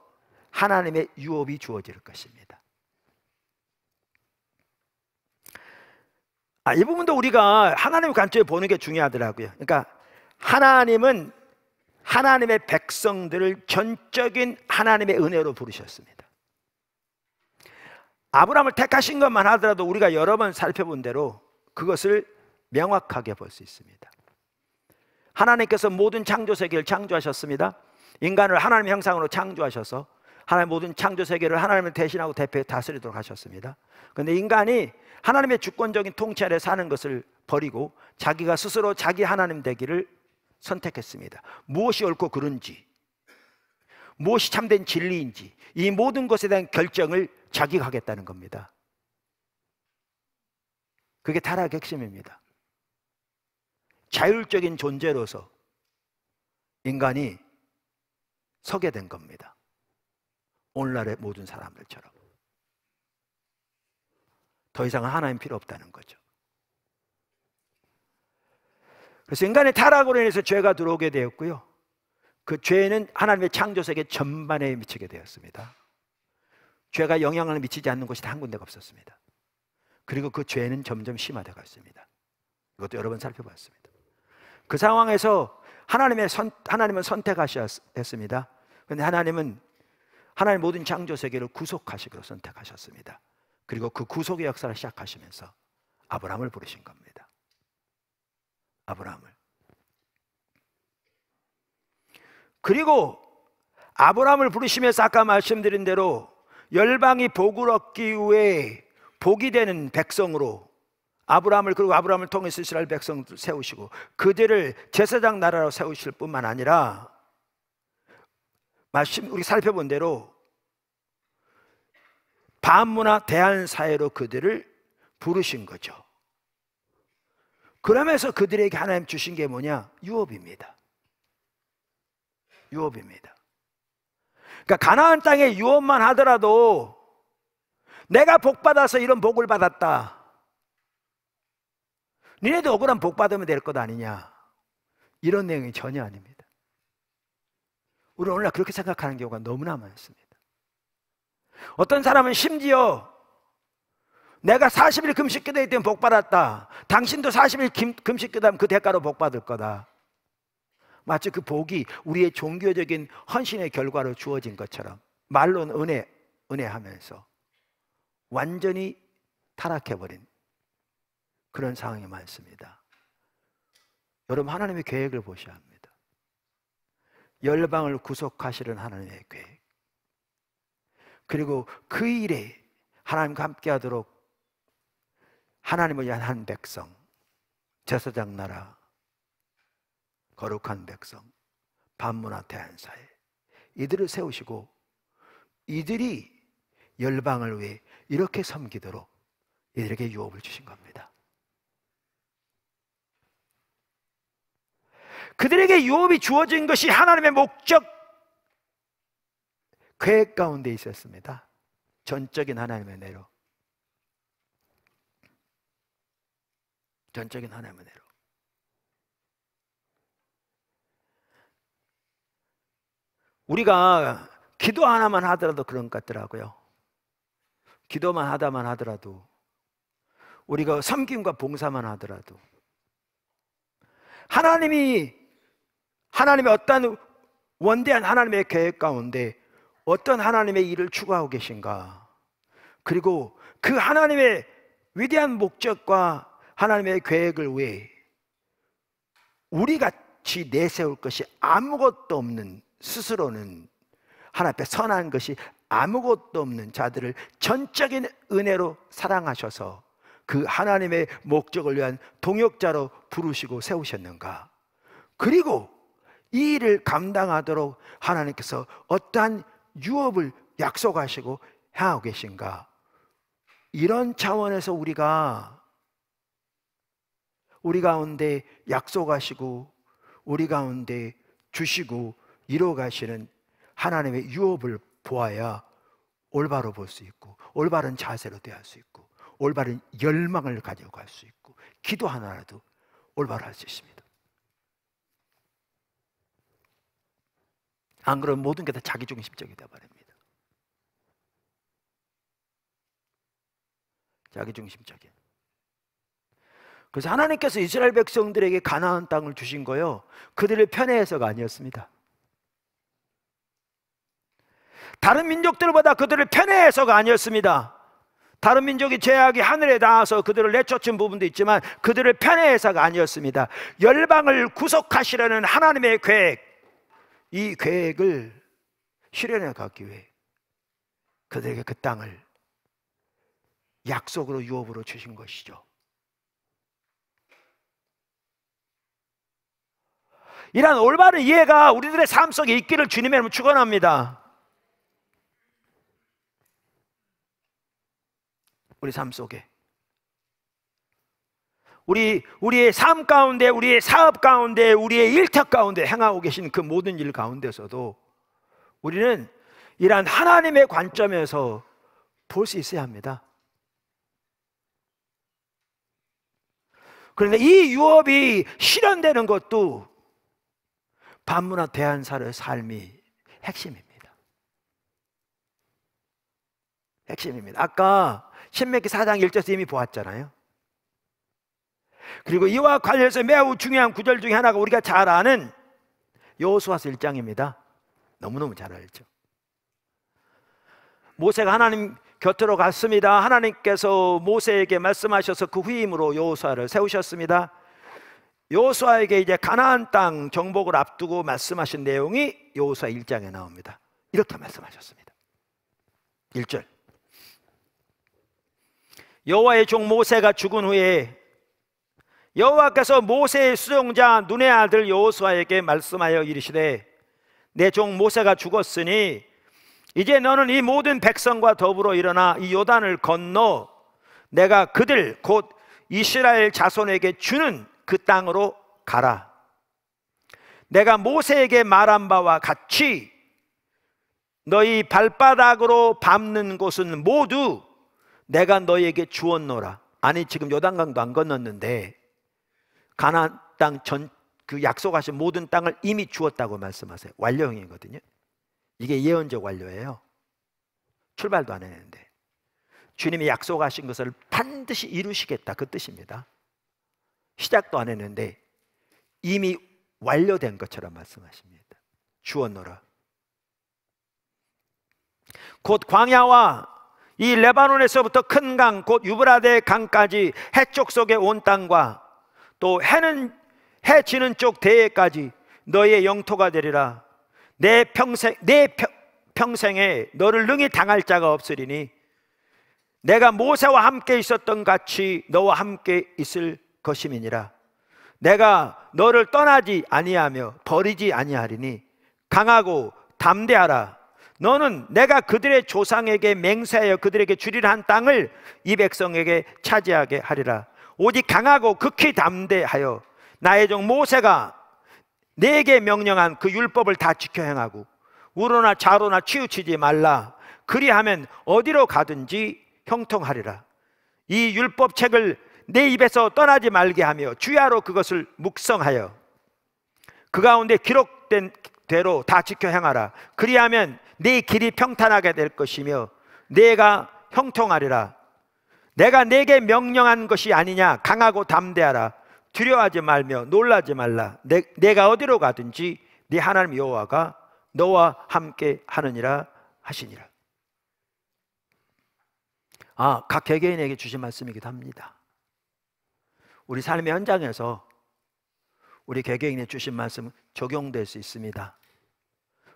Speaker 1: 하나님의 유업이 주어질 것입니다. 이 부분도 우리가 하나님의 관점에 보는 게 중요하더라고요. 그러니까 하나님은 하나님의 백성들을 전적인 하나님의 은혜로 부르셨습니다. 아브라함을 택하신 것만 하더라도 우리가 여러 번 살펴본 대로 그것을 명확하게 볼 수 있습니다. 하나님께서 모든 창조 세계를 창조하셨습니다. 인간을 하나님의 형상으로 창조하셔서 하나님 모든 창조 세계를 하나님을 대신하고 대표해 다스리도록 하셨습니다. 그런데 인간이 하나님의 주권적인 통치 아래 사는 것을 버리고 자기가 스스로 자기 하나님 되기를 선택했습니다. 무엇이 옳고 그른지, 무엇이 참된 진리인지, 이 모든 것에 대한 결정을 자기가 하겠다는 겁니다. 그게 타락의 핵심입니다. 자율적인 존재로서 인간이 서게 된 겁니다. 오늘날의 모든 사람들처럼. 더 이상은 하나님 필요 없다는 거죠. 그래서 인간의 타락으로 인해서 죄가 들어오게 되었고요, 그 죄는 하나님의 창조세계 전반에 미치게 되었습니다. 죄가 영향을 미치지 않는 곳이 단 한 군데가 없었습니다. 그리고 그 죄는 점점 심화되어 갔습니다. 이것도 여러 번 살펴봤습니다. 그 상황에서 하나님은 선택하셨습니다. 그런데 하나님 모든 창조 세계를 구속하시기로 선택하셨습니다. 그리고 그 구속의 역사를 시작하시면서 아브라함을 부르신 겁니다. 아브라함을. 그리고 아브라함을 부르시면서 아까 말씀드린 대로 열방이 복을 얻기 위해 복이 되는 백성으로 그리고 아브라함을 통해서 이스라엘 백성들 세우시고 그들을 제사장 나라로 세우실 뿐만 아니라 우리 살펴본 대로 반문화 대한 사회로 그들을 부르신 거죠. 그러면서 그들에게 하나님 주신 게 뭐냐? 유업입니다. 유업입니다. 그러니까 가나안 땅에 유업만 하더라도 내가 복받아서 이런 복을 받았다, 니네도 억울한 복 받으면 될 것 아니냐, 이런 내용이 전혀 아닙니다. 우리는 오늘날 그렇게 생각하는 경우가 너무나 많습니다. 어떤 사람은 심지어 내가 40일 금식 기도했을 때 복 받았다, 당신도 40일 금식 기도하면 그 대가로 복 받을 거다, 마치 그 복이 우리의 종교적인 헌신의 결과로 주어진 것처럼 말로는 은혜 하면서 완전히 타락해버린 그런 상황이 많습니다. 여러분, 하나님의 계획을 보셔야 합니다. 열방을 구속하시는 하나님의 계획, 그리고 그 일에 하나님과 함께하도록 하나님을 위한 한 백성, 제사장 나라, 거룩한 백성, 반문화 대한사회, 이들을 세우시고 이들이 열방을 위해 이렇게 섬기도록 이들에게 유업을 주신 겁니다. 그들에게 유업이 주어진 것이 하나님의 목적, 계획 가운데 있었습니다. 전적인 하나님의 은혜로. 전적인 하나님의 은혜로. 우리가 기도 하나만 하더라도 그런 것 같더라고요. 기도만 하더라도, 우리가 섬김과 봉사만 하더라도 하나님의 어떤 원대한 하나님의 계획 가운데 어떤 하나님의 일을 추구하고 계신가, 그리고 그 하나님의 위대한 목적과 하나님의 계획을 위해 우리같이 내세울 것이 아무것도 없는, 스스로는 하나님 앞에 선한 것이 아무것도 없는 자들을 전적인 은혜로 사랑하셔서 그 하나님의 목적을 위한 동역자로 부르시고 세우셨는가, 그리고 이 일을 감당하도록 하나님께서 어떠한 유업을 약속하시고 향하고 계신가, 이런 차원에서 우리 가운데 약속하시고 우리 가운데 주시고 이루어가시는 하나님의 유업을 보아야 올바로 볼 수 있고, 올바른 자세로 대할 수 있고, 올바른 열망을 가져갈 수 있고, 기도 하나라도 올바로 할 수 있습니다. 안 그러면 모든 게 다 자기중심적이 되어버립니다. 자기중심적인. 그래서 하나님께서 이스라엘 백성들에게 가나안 땅을 주신 거요, 그들을 편애해서가 아니었습니다. 다른 민족들보다 그들을 편애해서가 아니었습니다. 다른 민족이 죄악이 하늘에 닿아서 그들을 내쫓은 부분도 있지만 그들을 편애해서가 아니었습니다. 열방을 구속하시려는 하나님의 계획, 이 계획을 실현해 가기 위해 그들에게 그 땅을 약속으로 유업으로 주신 것이죠. 이러한 올바른 이해가 우리들의 삶 속에 있기를 주님의 이름으로 축원합니다. 우리 삶 속에, 우리의 삶 가운데, 우리의 사업 가운데, 우리의 일터 가운데 행하고 계신 그 모든 일 가운데서도 우리는 이러한 하나님의 관점에서 볼 수 있어야 합니다. 그런데 이 유업이 실현되는 것도 반문화 대한사의 삶이 핵심입니다. 핵심입니다. 아까 신명기 4장 1절에서 이미 보았잖아요. 그리고 이와 관련해서 매우 중요한 구절 중에 하나가 우리가 잘 아는 여호수아서 1장입니다. 너무너무 잘 알죠. 모세가 하나님 곁으로 갔습니다. 하나님께서 모세에게 말씀하셔서 그 후임으로 여호수아를 세우셨습니다. 여호수아에게 이제 가나안 땅 정복을 앞두고 말씀하신 내용이 여호수아 1장에 나옵니다. 이렇게 말씀하셨습니다. 1절, 여호와의 종 모세가 죽은 후에 여호와께서 모세의 수종자 눈의 아들 여호수아에게 말씀하여 이르시되 내 종 모세가 죽었으니 이제 너는 이 모든 백성과 더불어 일어나 이 요단을 건너 내가 그들 곧 이스라엘 자손에게 주는 그 땅으로 가라. 내가 모세에게 말한 바와 같이 너희 발바닥으로 밟는 곳은 모두 내가 너희에게 주었노라. 아니 지금 요단강도 안 건넜는데 가나안 땅 전 그 약속하신 모든 땅을 이미 주었다고 말씀하세요. 완료형이거든요. 이게 예언적 완료예요. 출발도 안 했는데 주님이 약속하신 것을 반드시 이루시겠다, 그 뜻입니다. 시작도 안 했는데 이미 완료된 것처럼 말씀하십니다. 주었노라. 곧 광야와 이 레바논에서부터 큰 강 곧 유브라데 강까지 해쪽 속의 온 땅과 또 해 지는 쪽 대해까지 너희의 영토가 되리라. 내 평생에 너를 능히 당할 자가 없으리니 내가 모세와 함께 있었던 같이 너와 함께 있을 것임이니라. 내가 너를 떠나지 아니하며 버리지 아니하리니 강하고 담대하라. 너는 내가 그들의 조상에게 맹세하여 그들에게 주리라 한 땅을 이 백성에게 차지하게 하리라. 오직 강하고 극히 담대하여 나의 종 모세가 내게 명령한 그 율법을 다 지켜 행하고 우로나 좌로나 치우치지 말라. 그리하면 어디로 가든지 형통하리라. 이 율법책을 내 입에서 떠나지 말게 하며 주야로 그것을 묵성하여 그 가운데 기록된 대로 다 지켜 행하라. 그리하면 네 길이 평탄하게 될 것이며 내가 형통하리라. 내가 내게 명령한 것이 아니냐. 강하고 담대하라. 두려워하지 말며 놀라지 말라. 내가 어디로 가든지 네 하나님 여호와가 너와 함께 하느니라 하시니라. 각 개개인에게 주신 말씀이기도 합니다. 우리 삶의 현장에서 우리 개개인에 주신 말씀은 적용될 수 있습니다.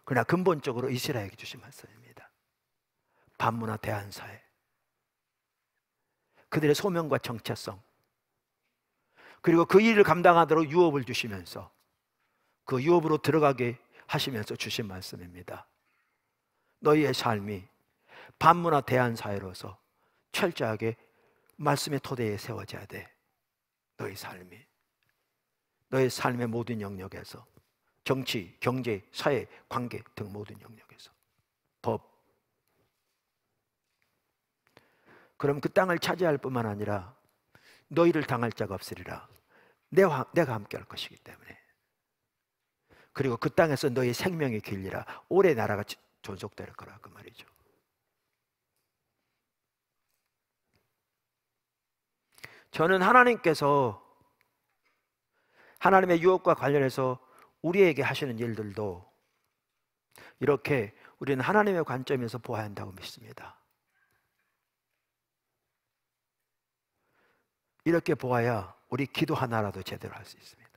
Speaker 1: 그러나 근본적으로 이스라엘에게 주신 말씀입니다. 반문화 대한사회, 그들의 소명과 정체성, 그리고 그 일을 감당하도록 유업을 주시면서 그 유업으로 들어가게 하시면서 주신 말씀입니다. 너희의 삶이 반문화 대한사회로서 철저하게 말씀의 토대에 세워져야 돼. 너희 삶이, 너의 삶의 모든 영역에서, 정치, 경제, 사회, 관계 등 모든 영역에서, 법. 그럼 그 땅을 차지할 뿐만 아니라 너희를 당할 자가 없으리라. 내가 함께 할 것이기 때문에. 그리고 그 땅에서 너희 생명이 길리라. 오래 나라가 존속될 거라, 그 말이죠. 저는 하나님께서 하나님의 유업과 관련해서 우리에게 하시는 일들도 이렇게 우리는 하나님의 관점에서 보아야 한다고 믿습니다. 이렇게 보아야 우리 기도 하나라도 제대로 할 수 있습니다.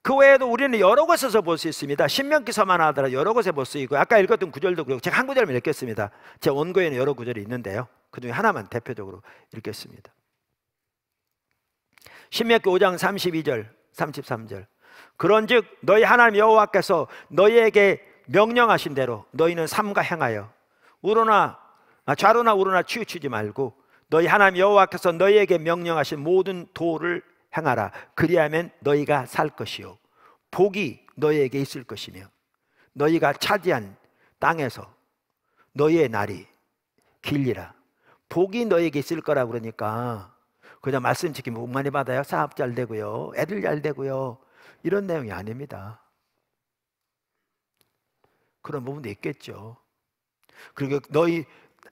Speaker 1: 그 외에도 우리는 여러 곳에서 볼 수 있습니다. 신명기서만 하더라도 여러 곳에 볼 수 있고, 아까 읽었던 구절도 그렇고, 제가 한 구절만 읽겠습니다. 제 원고에는 여러 구절이 있는데요, 그 중에 하나만 대표적으로 읽겠습니다. 신명기 5장 32절 33절, 그런즉 너희 하나님 여호와께서 너희에게 명령하신 대로 너희는 삼가 행하여 좌로나 우로나 치우치지 말고 너희 하나님 여호와께서 너희에게 명령하신 모든 도를 행하라. 그리하면 너희가 살 것이요 복이 너희에게 있을 것이며 너희가 차지한 땅에서 너희의 날이 길리라. 복이 너희에게 있을 거라 그러니까 그냥 말씀 지키면 복 많이 받아요, 사업 잘 되고요, 애들 잘 되고요, 이런 내용이 아닙니다. 그런 부분도 있겠죠. 그리고 너희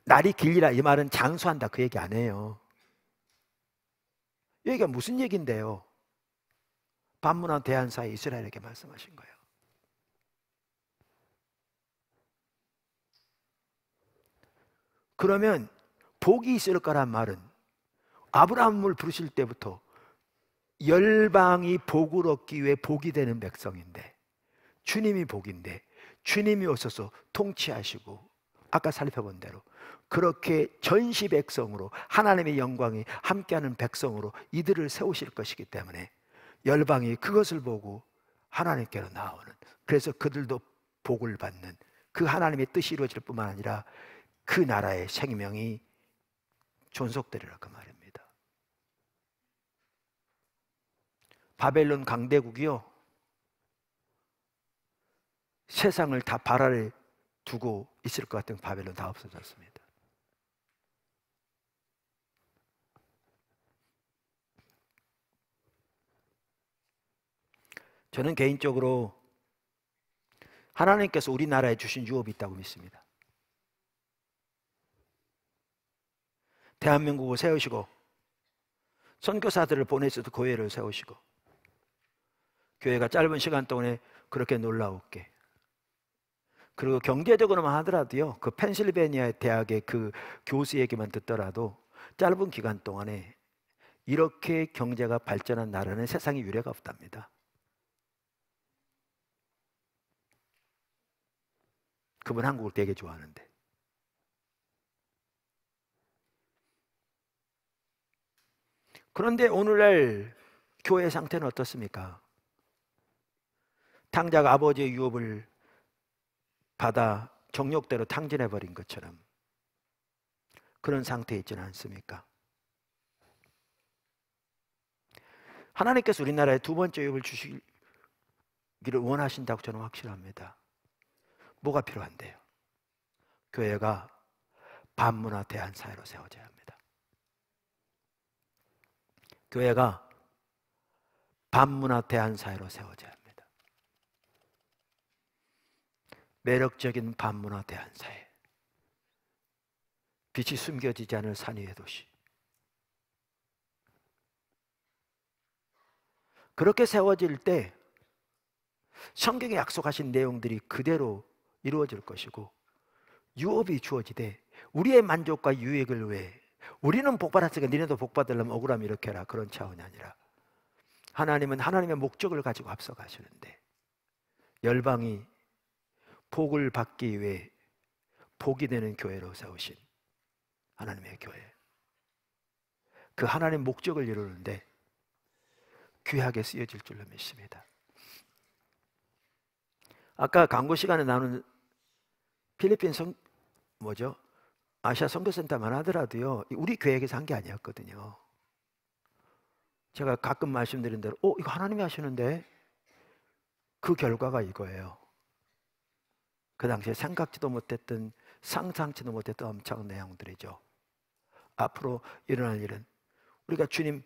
Speaker 1: 날이 길리라, 이 말은 장수한다 그 얘기 안 해요. 여기가 무슨 얘기인데요? 반문화 대한 사이 이스라엘에게 말씀하신 거예요. 그러면 복이 있을 거란 말은 아브라함을 부르실 때부터 열방이 복을 얻기 위해 복이 되는 백성인데, 주님이 복인데 주님이 오셔서 통치하시고 아까 살펴본 대로 그렇게 전시 백성으로 하나님의 영광이 함께하는 백성으로 이들을 세우실 것이기 때문에 열방이 그것을 보고 하나님께로 나오는, 그래서 그들도 복을 받는 그 하나님의 뜻이 이루어질 뿐만 아니라 그 나라의 생명이 존속되리라 그 말입니다. 바벨론 강대국이요, 세상을 다 발 아래 두고 있을 것 같은 바벨론 다 없어졌습니다. 저는 개인적으로 하나님께서 우리나라에 주신 유업이 있다고 믿습니다. 대한민국을 세우시고 선교사들을 보내셔서 교회를 세우시고 교회가 짧은 시간 동안에 그렇게 놀라웠게, 그리고 경제적으로만 하더라도요, 그 펜실베니아 대학의 그 교수 얘기만 듣더라도 짧은 기간 동안에 이렇게 경제가 발전한 나라는 세상에 유례가 없답니다. 그분 한국을 되게 좋아하는데. 그런데 오늘날 교회 상태는 어떻습니까? 탕자가 아버지의 유업을 받아 정욕대로 탕진해버린 것처럼 그런 상태에 있지는 않습니까? 하나님께서 우리나라에 두 번째 유업을 주시기를 원하신다고 저는 확실합니다. 뭐가 필요한데요? 교회가 반문화 대한 사회로 세워져야 합니다. 교회가 반문화 대한 사회로 세워져야 합니다. 매력적인 반문화 대한 사회, 빛이 숨겨지지 않을 산 위의 도시, 그렇게 세워질 때 성경에 약속하신 내용들이 그대로 이루어질 것이고 유업이 주어지되 우리의 만족과 유익을 위해, 우리는 복받았으니까 니네도 복받으려면 억울하면 이렇게 해라, 그런 차원이 아니라 하나님은 하나님의 목적을 가지고 앞서가시는데 열방이 복을 받기 위해 복이 되는 교회로 세우신 하나님의 교회, 그 하나님의 목적을 이루는데 귀하게 쓰여질 줄로 믿습니다. 아까 광고 시간에 나눈 필리핀 아시아 선교센터만 하더라도요, 우리 교회에서 한 게 아니었거든요. 제가 가끔 말씀드린 대로 이거 하나님이 하시는데, 그 결과가 이거예요. 그 당시에 생각지도 못했던, 상상치도 못했던 엄청난 내용들이죠. 앞으로 일어날 일은 우리가 주님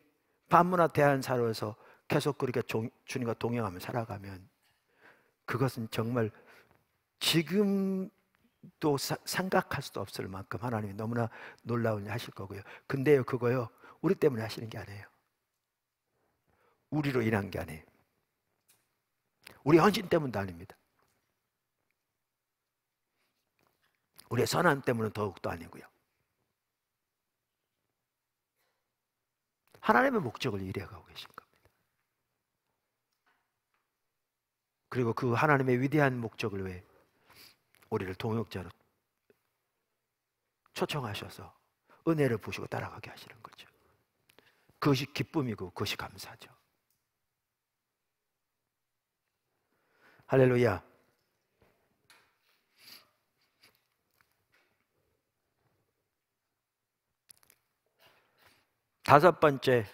Speaker 1: 반문화 대한 사로에서 계속 그렇게 주님과 동행하며 살아가면 그것은 정말 지금도 생각할 수도 없을 만큼 하나님이 너무나 놀라운 일 하실 거고요. 근데요, 그거요, 우리 때문에 하시는 게 아니에요. 우리로 인한 게 아니에요. 우리 헌신 때문도 아닙니다. 우리의 선함 때문은 더욱도 아니고요. 하나님의 목적을 이루어가고 계신 겁니다. 그리고 그 하나님의 위대한 목적을 위해 우리를 동역자로 초청하셔서 은혜를 부시고 따라가게 하시는 거죠. 그것이 기쁨이고 그것이 감사죠. 할렐루야. 다섯 번째,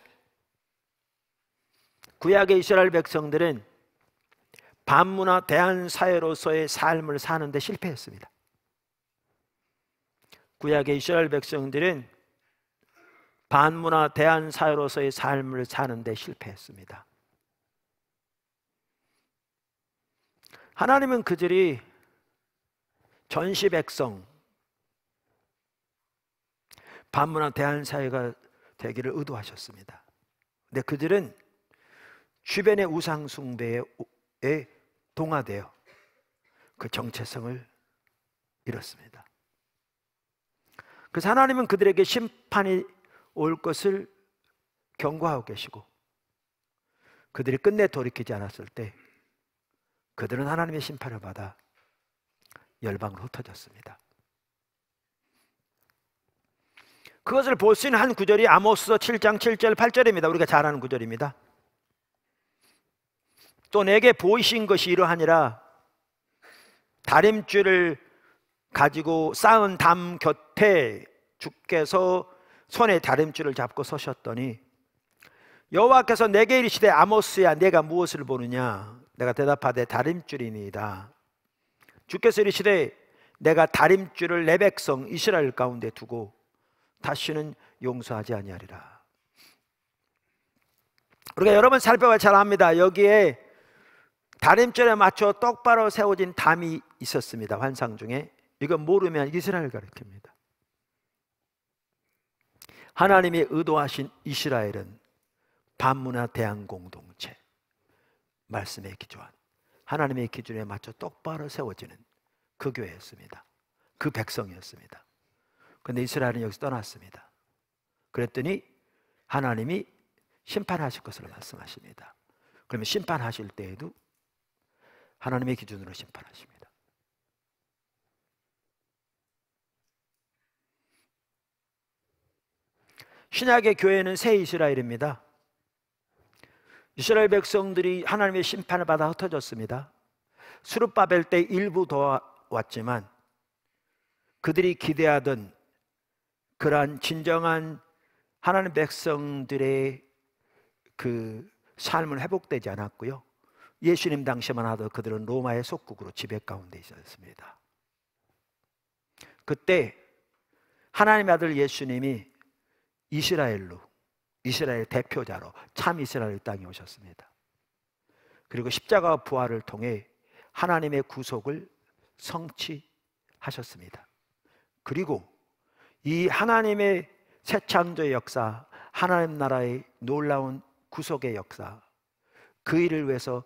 Speaker 1: 구약의 이스라엘 백성들은 반문화 대한 사회로서의 삶을 사는데 실패했습니다. 구약의 이스라엘 백성들은 반문화 대한 사회로서의 삶을 사는데 실패했습니다. 하나님은 그들이 전시 백성, 반문화 대한 사회가 되기를 의도하셨습니다. 근데 그들은 주변의 우상 숭배에 동화되어 그 정체성을 잃었습니다. 그래서 하나님은 그들에게 심판이 올 것을 경고하고 계시고, 그들이 끝내 돌이키지 않았을 때 그들은 하나님의 심판을 받아 열방으로 흩어졌습니다. 그것을 볼 수 있는 한 구절이 아모스서 7장 7절 8절입니다. 우리가 잘 아는 구절입니다. 또 내게 보이신 것이 이러하니라. 다림줄을 가지고 쌓은 담 곁에 주께서 손에 다림줄을 잡고 서셨더니 여호와께서 내게 이르시되 아모스야 내가 무엇을 보느냐. 내가 대답하되 다림줄이니이다. 주께서 이르시되 내가 다림줄을 내 백성 이스라엘 가운데 두고 다시는 용서하지 아니하리라. 우리가 여러 번 살펴봐야 잘 압니다. 여기에 다림줄에 맞춰 똑바로 세워진 담이 있었습니다. 환상 중에. 이건 모르면 이스라엘 가리킵니다. 하나님이 의도하신 이스라엘은 반문화 대한 공동체, 말씀에 기초한 하나님의 기준에 맞춰 똑바로 세워지는 그 교회였습니다. 그 백성이었습니다. 그런데 이스라엘은 여기서 떠났습니다. 그랬더니 하나님이 심판하실 것을 말씀하십니다. 그러면 심판하실 때에도 하나님의 기준으로 심판하십니다. 신약의 교회는 새 이스라엘입니다. 이스라엘 백성들이 하나님의 심판을 받아 흩어졌습니다. 스룹바벨 때 일부 더 왔지만 그들이 기대하던 그러한 진정한 하나님 백성들의 그 삶은 회복되지 않았고요. 예수님 당시만 하도 그들은 로마의 속국으로 지배 가운데 있었습니다. 그때 하나님의 아들 예수님이 이스라엘로, 이스라엘 대표자로 참 이스라엘 땅에 오셨습니다. 그리고 십자가 부활을 통해 하나님의 구속을 성취하셨습니다. 그리고 이 하나님의 새 창조의 역사, 하나님 나라의 놀라운 구속의 역사, 그 일을 위해서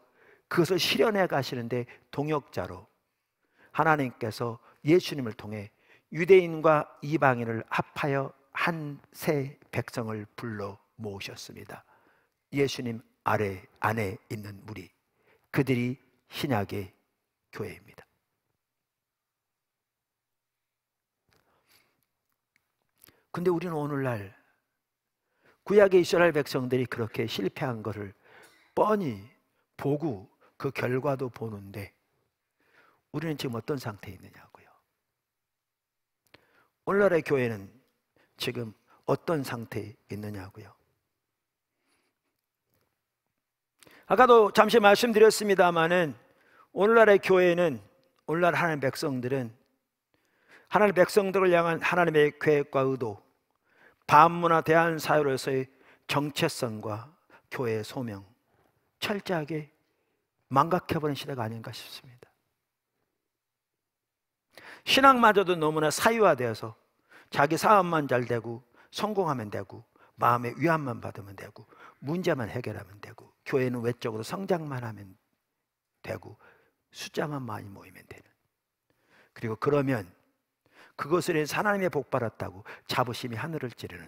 Speaker 1: 그것을 실현해 가시는데 동역자로 하나님께서 예수님을 통해 유대인과 이방인을 합하여 한 새 백성을 불러 모으셨습니다. 예수님 안에 있는 무리, 그들이 신약의 교회입니다. 근데 우리는 오늘날 구약의 이스라엘 백성들이 그렇게 실패한 것을 뻔히 보고 그 결과도 보는데 우리는 지금 어떤 상태에 있느냐고요. 오늘날의 교회는 지금 어떤 상태에 있느냐고요. 아까도 잠시 말씀드렸습니다마는 오늘날의 교회는, 오늘날 하나님의 백성들은 하나님의 백성들을 향한 하나님의 계획과 의도, 반문화 대한 사회로서의 정체성과 교회의 소명 철저하게 망각해버린 시대가 아닌가 싶습니다. 신앙마저도 너무나 사유화되어서 자기 사업만 잘 되고 성공하면 되고 마음의 위안만 받으면 되고 문제만 해결하면 되고 교회는 외적으로 성장만 하면 되고 숫자만 많이 모이면 되는, 그리고 그러면 그것을 인해서 하나님의 복 받았다고 자부심이 하늘을 찌르는,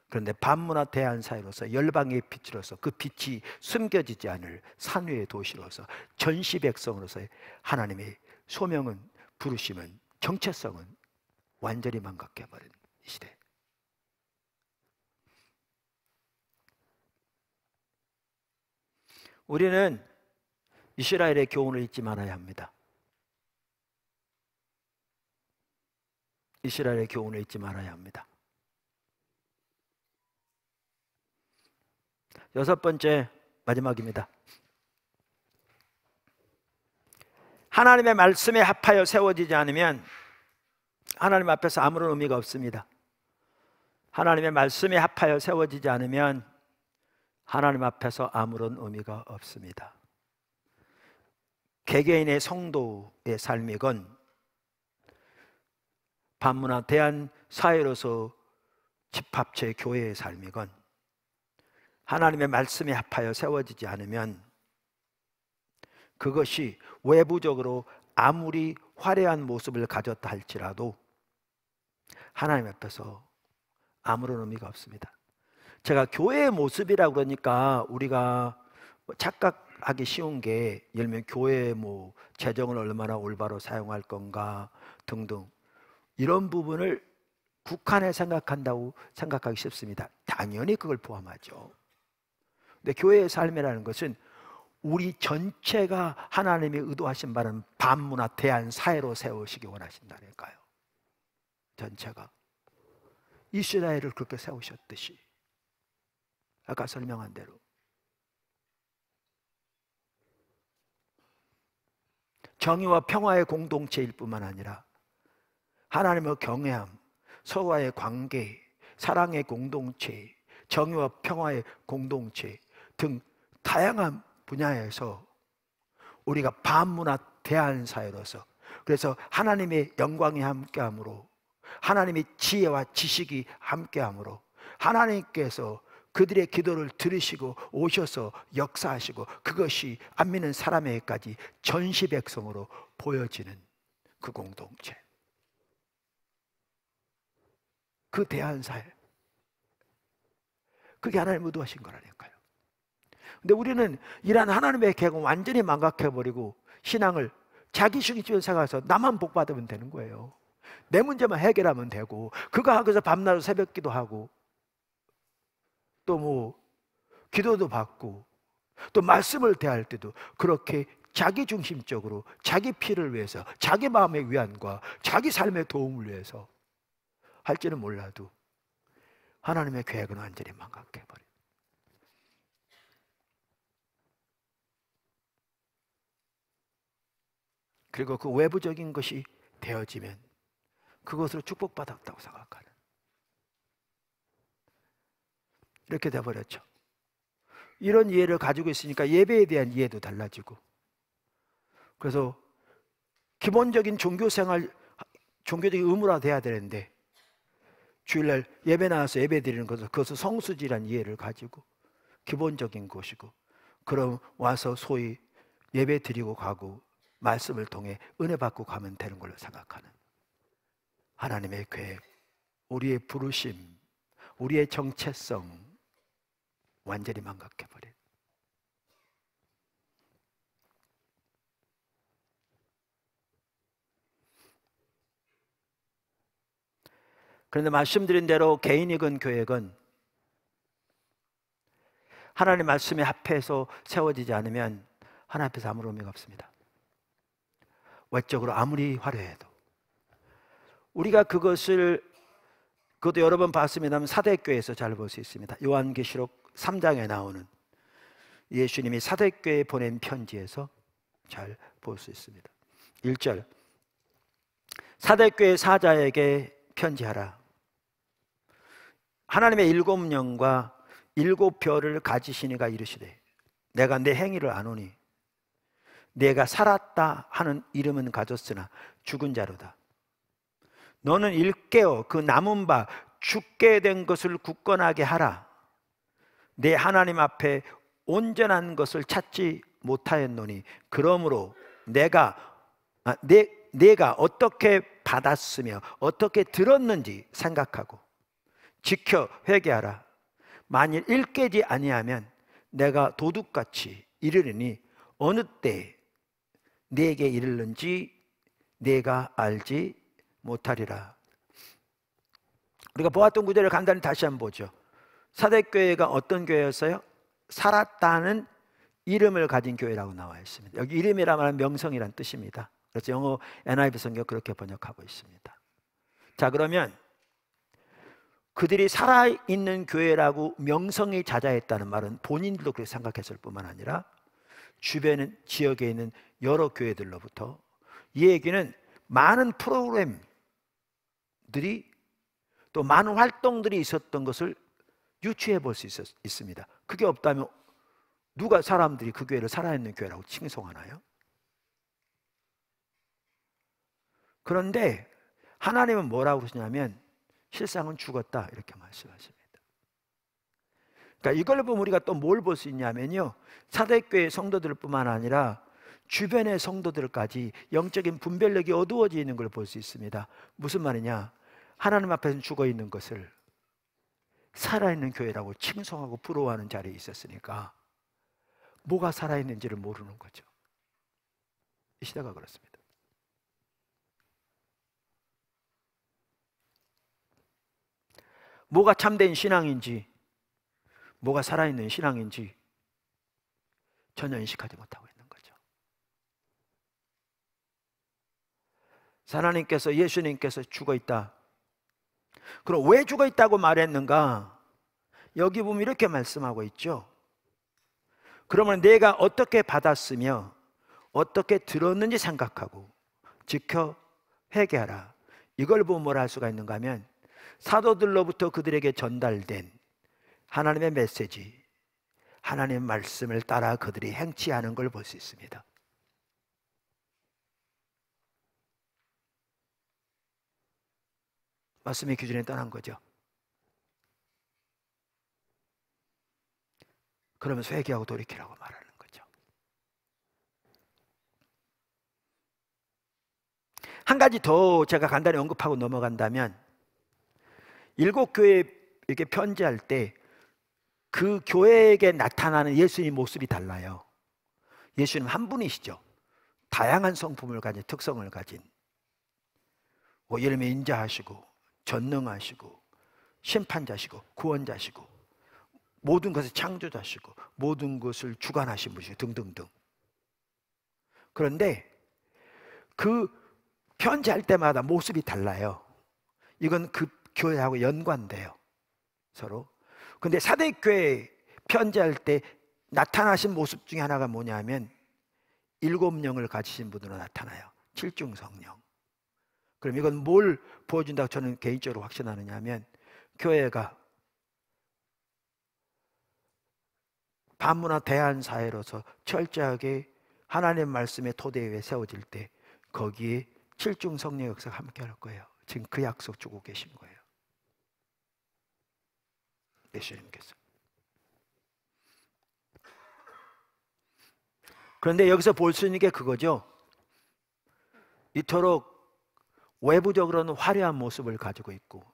Speaker 1: 그런데 반문화 대한 사회로서 열방의 빛으로서 그 빛이 숨겨지지 않을 산 위의 도시로서 전시 백성으로서의 하나님의 소명은, 부르심은, 정체성은 완전히 망각해버린 이 시대. 우리는 이스라엘의 교훈을 잊지 말아야 합니다. 이스라엘의 교훈을 잊지 말아야 합니다. 여섯 번째, 마지막입니다. 하나님의 말씀에 합하여 세워지지 않으면 하나님 앞에서 아무런 의미가 없습니다. 하나님의 말씀에 합하여 세워지지 않으면 하나님 앞에서 아무런 의미가 없습니다. 개개인의 성도의 삶이건 반문화 대한 사회로서 집합체 교회의 삶이건 하나님의 말씀에 합하여 세워지지 않으면 그것이 외부적으로 아무리 화려한 모습을 가졌다 할지라도 하나님 앞에서 아무런 의미가 없습니다. 제가 교회의 모습이라고 그러니까 우리가 착각하기 쉬운 게, 예를 들면 교회의 재정을 얼마나 올바로 사용할 건가 등등 이런 부분을 국한에 생각한다고 생각하기 쉽습니다. 당연히 그걸 포함하죠. 근데 교회의 삶이라는 것은 우리 전체가 하나님이 의도하신 바는 반문화 대한 사회로 세우시기 원하신다니까요. 전체가 이스라엘을 그렇게 세우셨듯이 아까 설명한 대로 정의와 평화의 공동체일 뿐만 아니라 하나님의 경외함, 서로와의 관계, 사랑의 공동체, 정의와 평화의 공동체 등 다양한 분야에서 우리가 반문화 대한 사회로서, 그래서 하나님의 영광이 함께함으로, 하나님의 지혜와 지식이 함께함으로 하나님께서 그들의 기도를 들으시고 오셔서 역사하시고 그것이 안 믿는 사람에게까지 전시 백성으로 보여지는 그 공동체, 그 대한사회, 그게 하나님 의도하신 거라니까요. 근데 우리는 이러한 하나님의 계획을 완전히 망각해버리고 신앙을 자기 중심적으로 생각해서 나만 복 받으면 되는 거예요. 내 문제만 해결하면 되고, 그거 하기 위해서 밤낮 새벽 기도하고 또 기도도 받고 또 말씀을 대할 때도 그렇게 자기 중심적으로 자기 피를 위해서, 자기 마음의 위안과 자기 삶의 도움을 위해서 할지는 몰라도 하나님의 계획은 완전히 망각해버려요. 그리고 그 외부적인 것이 되어지면 그것으로 축복받았다고 생각하는, 이렇게 돼버렸죠. 이런 이해를 가지고 있으니까 예배에 대한 이해도 달라지고, 그래서 기본적인 종교생활, 종교적인 의무화 돼야 되는데 주일날 예배 나와서 예배 드리는 것은 그것은 성수지란 이해를 가지고 기본적인 것이고, 그럼 와서 소위 예배 드리고 가고 말씀을 통해 은혜 받고 가면 되는 걸로 생각하는 하나님의 계획, 우리의 부르심, 우리의 정체성 완전히 망각해버린. 그런데 말씀드린 대로 개인이건 교회건 하나님 말씀에 합해서 세워지지 않으면 하나님 앞에서 아무런 의미가 없습니다. 외적으로 아무리 화려해도. 우리가 그것도 여러 번 봤습니다만 사대교회에서 잘 볼 수 있습니다. 요한계시록 3장에 나오는 예수님이 사대교회에 보낸 편지에서 잘 볼 수 있습니다. 1절, 사대교회 사자에게 편지하라. 하나님의 7영과 7별을 가지시니가 이르시되, 내가 내 행위를 아노니 내가 살았다 하는 이름은 가졌으나 죽은 자로다. 너는 일깨어 그 남은 바 죽게 된 것을 굳건하게 하라. 내 하나님 앞에 온전한 것을 찾지 못하였노니, 그러므로 내가 어떻게 받았으며 어떻게 들었는지 생각하고 지켜 회개하라. 만일 일깨지 아니하면 내가 도둑같이 이르리니 어느 때 네게 이르는지 내가 알지 못하리라. 우리가 보았던 구절을 간단히 다시 한번 보죠. 사대교회가 어떤 교회였어요? 살았다는 이름을 가진 교회라고 나와 있습니다. 여기 이름이라 말하면 명성이란 뜻입니다. 그래서 영어 NIV 성경 그렇게 번역하고 있습니다. 자, 그러면 그들이 살아있는 교회라고 명성이 자자했다는 말은 본인들도 그렇게 생각했을 뿐만 아니라 주변 지역에 있는 여러 교회들로부터 이 얘기는 많은 프로그램들이 또 많은 활동들이 있었던 것을 유추해 볼 수 있습니다. 그게 없다면 누가 사람들이 그 교회를 살아있는 교회라고 칭송하나요? 그런데 하나님은 뭐라고 그러시냐면 실상은 죽었다 이렇게 말씀하십니다. 그러니까 이걸 보면 우리가 또 뭘 볼 수 있냐면요, 사대교회 성도들 뿐만 아니라 주변의 성도들까지 영적인 분별력이 어두워지는 걸 볼 수 있습니다. 무슨 말이냐, 하나님 앞에서 죽어있는 것을 살아있는 교회라고 칭송하고 부러워하는 자리에 있었으니까 뭐가 살아있는지를 모르는 거죠. 이 시대가 그렇습니다. 뭐가 참된 신앙인지, 뭐가 살아있는 신앙인지 전혀 인식하지 못하고 있는 거죠. 하나님께서, 예수님께서 죽어있다. 그럼 왜 죽어있다고 말했는가? 여기 보면 이렇게 말씀하고 있죠. 그러면 내가 어떻게 받았으며 어떻게 들었는지 생각하고 지켜 회개하라. 이걸 보면 뭘 할 수가 있는가 하면 사도들로부터 그들에게 전달된 하나님의 메시지, 하나님의 말씀을 따라 그들이 행치하는 걸 볼 수 있습니다. 말씀의 기준에 떠난 거죠. 그러면서 회개하고 돌이키라고 말하는 거죠. 한 가지 더 제가 간단히 언급하고 넘어간다면, 7교회 이렇게 편지할 때 그 교회에게 나타나는 예수님 모습이 달라요. 예수님 한 분이시죠. 다양한 성품을 가진, 특성을 가진, 예를 들면 인자하시고 전능하시고 심판자시고 구원자시고 모든 것을 창조자시고 모든 것을 주관하신 분이시고 등등등. 그런데 그 편지할 때마다 모습이 달라요. 이건 그 교회하고 연관돼요, 서로. 근데 사대교회 편지할 때 나타나신 모습 중에 하나가 뭐냐면 7영을 가지신 분으로 나타나요. 7중 성령. 그럼 이건 뭘 보여준다고 저는 개인적으로 확신하느냐 하면, 교회가 반문화 대한사회로서 철저하게 하나님의 말씀의 토대 위에 세워질 때 거기에 7중 성령의 역사가 함께 할 거예요. 지금 그 약속 주고 계신 거예요, 예수님께서. 그런데 여기서 볼 수 있는 게 그거죠. 이토록 외부적으로는 화려한 모습을 가지고 있고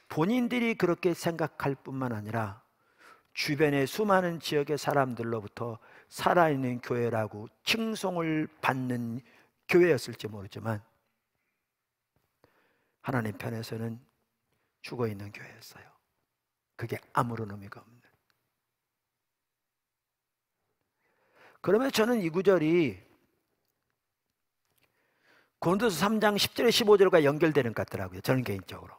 Speaker 1: 본인들이 그렇게 생각할 뿐만 아니라 주변의 수많은 지역의 사람들로부터 살아있는 교회라고 칭송을 받는 교회였을지 모르지만 하나님 편에서는 죽어있는 교회였어요. 그게 아무런 의미가 없는. 그러면 저는 이 구절이 고린도서 3장 10절에 15절과 연결되는 것 같더라고요, 저는 개인적으로.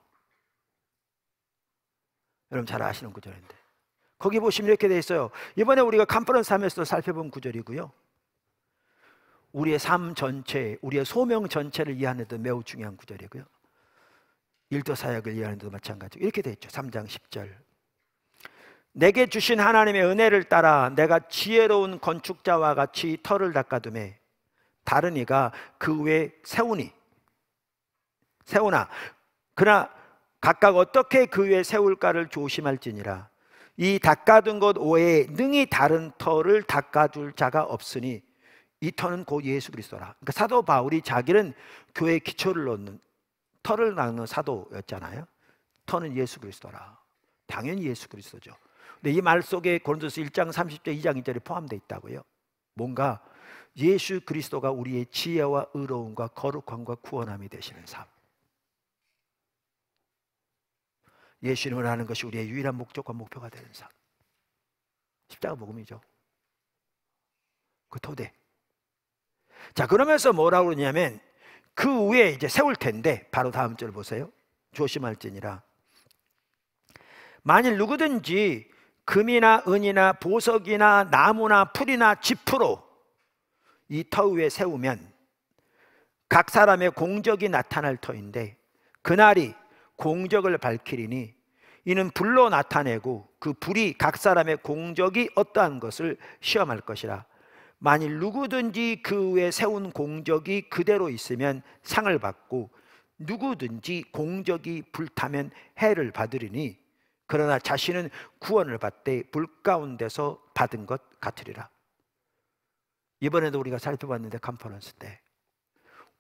Speaker 1: 여러분 잘 아시는 구절인데 거기 보시면 이렇게 돼 있어요. 이번에 우리가 컨퍼런스 하면서 살펴본 구절이고요, 우리의 삶 전체, 우리의 소명 전체를 이해하는 데 매우 중요한 구절이고요, 일도 사역을 이해하는 데도 마찬가지고 이렇게 돼 있죠. 3장 10절. 내게 주신 하나님의 은혜를 따라 내가 지혜로운 건축자와 같이 터를 닦아두매 다른 이가 그 위에 세우나 그러나 각각 어떻게 그 위에 세울까를 조심할지니라. 이 닦아둔 것 외에 능히 다른 터를 닦아줄 자가 없으니 이 터는 곧 예수 그리스도라. 그러니까 사도 바울이 자기는 교회의 기초를 놓는, 터를 닦는 사도였잖아요. 터는 예수 그리스도라. 당연히 예수 그리스도죠. 근데 이 말 속에 고린도서 1장 30절 2장 2절이 포함되어 있다고요. 뭔가 예수 그리스도가 우리의 지혜와 의로움과 거룩함과 구원함이 되시는 삶, 예수님을 아는 것이 우리의 유일한 목적과 목표가 되는 삶, 십자가 복음이죠. 그 토대. 자, 그러면서 뭐라고 그러냐면 그 위에 이제 세울 텐데, 바로 다음 절 보세요. 조심할지니라. 만일 누구든지 금이나 은이나 보석이나 나무나 풀이나 짚으로 이 터 위에 세우면 각 사람의 공적이 나타날 터인데 그날이 공적을 밝히리니 이는 불로 나타내고 그 불이 각 사람의 공적이 어떠한 것을 시험할 것이라. 만일 누구든지 그 위에 세운 공적이 그대로 있으면 상을 받고 누구든지 공적이 불타면 해를 받으리니 그러나 자신은 구원을 받되 불 가운데서 받은 것 같으리라. 이번에도 우리가 살펴봤는데 컨퍼런스 때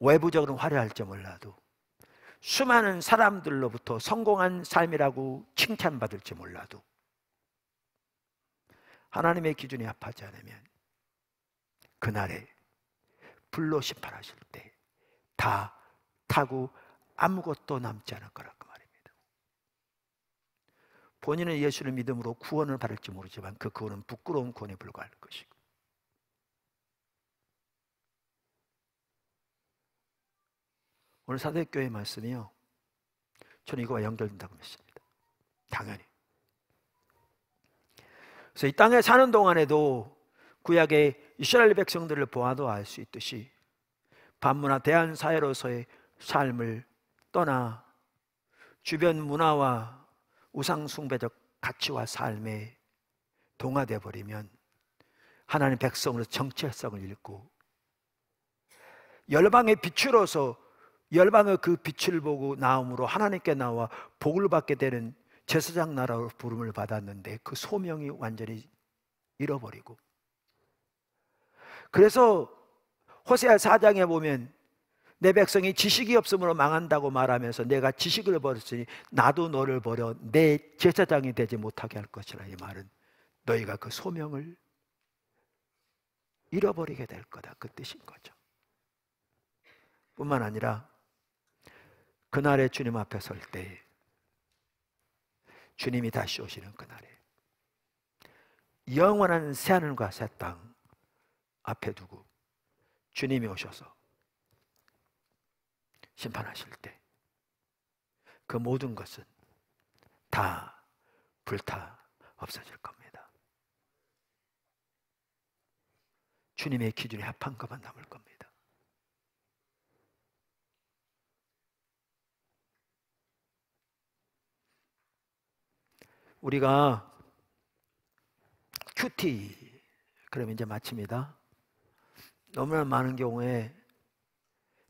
Speaker 1: 외부적으로는 화려할지 몰라도 수많은 사람들로부터 성공한 삶이라고 칭찬받을지 몰라도 하나님의 기준이 합하지 않으면 그날에 불로 심판하실 때 다 타고 아무것도 남지 않을 거라고 말입니다. 본인은 예수를 믿음으로 구원을 받을지 모르지만 그 구원은 부끄러운 구원에 불과할 것이고 오늘 사도행전의 말씀이요, 저는 이거와 연결된다고 믿습니다. 당연히. 그래서 이 땅에 사는 동안에도 구약의 이스라엘 백성들을 보아도 알 수 있듯이 반문화 대한사회로서의 삶을 떠나 주변 문화와 우상숭배적 가치와 삶에 동화되어 버리면 하나님 백성으로 정체성을 잃고 열방의 빛으로서 열방의 그 빛을 보고 나옴으로 하나님께 나와 복을 받게 되는 제사장 나라로 부름을 받았는데 그 소명이 완전히 잃어버리고, 그래서 호세아 4장에 보면 내 백성이 지식이 없으므로 망한다고 말하면서 내가 지식을 버렸으니 나도 너를 버려 내 제사장이 되지 못하게 할 것이라. 이 말은 너희가 그 소명을 잃어버리게 될 거다, 그 뜻인 거죠. 뿐만 아니라 그날에 주님 앞에 설 때, 주님이 다시 오시는 그날에 영원한 새하늘과 새 땅 앞에 두고 주님이 오셔서 심판하실 때 그 모든 것은 다 불타 없어질 겁니다. 주님의 기준에 합한 것만 남을 겁니다. 우리가 큐티 그러면 이제 마칩니다. 너무나 많은 경우에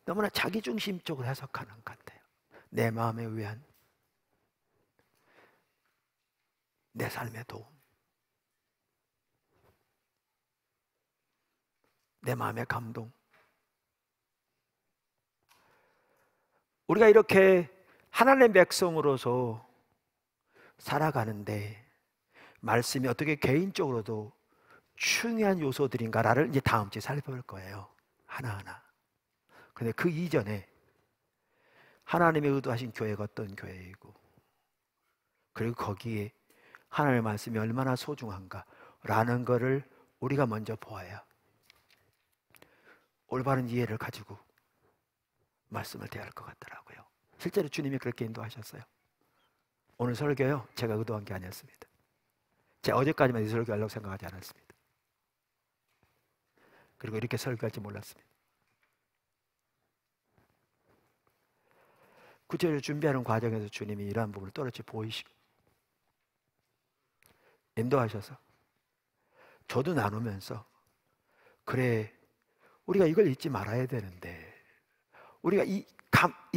Speaker 1: 너무나 자기중심적으로 해석하는 것 같아요. 내 마음에 위안, 내 삶의 도움, 내 마음의 감동. 우리가 이렇게 하나님의 백성으로서 살아가는데 말씀이 어떻게 개인적으로도 중요한 요소들인가를 이제 다음 주에 살펴볼 거예요. 하나하나. 근데 그 이전에 하나님이 의도하신 교회가 어떤 교회이고, 그리고 거기에 하나님의 말씀이 얼마나 소중한가라는 것을 우리가 먼저 보아야 올바른 이해를 가지고 말씀을 대할 것 같더라고요. 실제로 주님이 그렇게 인도하셨어요. 오늘 설교요, 제가 의도한 게 아니었습니다. 제가 어제까지만 이 설교하려고 생각하지 않았습니다. 그리고 이렇게 설교할지 몰랐습니다. 구체적으로 준비하는 과정에서 주님이 이러한 부분을 또렷이 보이시고 인도하셔서 저도 나누면서, 그래, 우리가 이걸 잊지 말아야 되는데, 우리가 이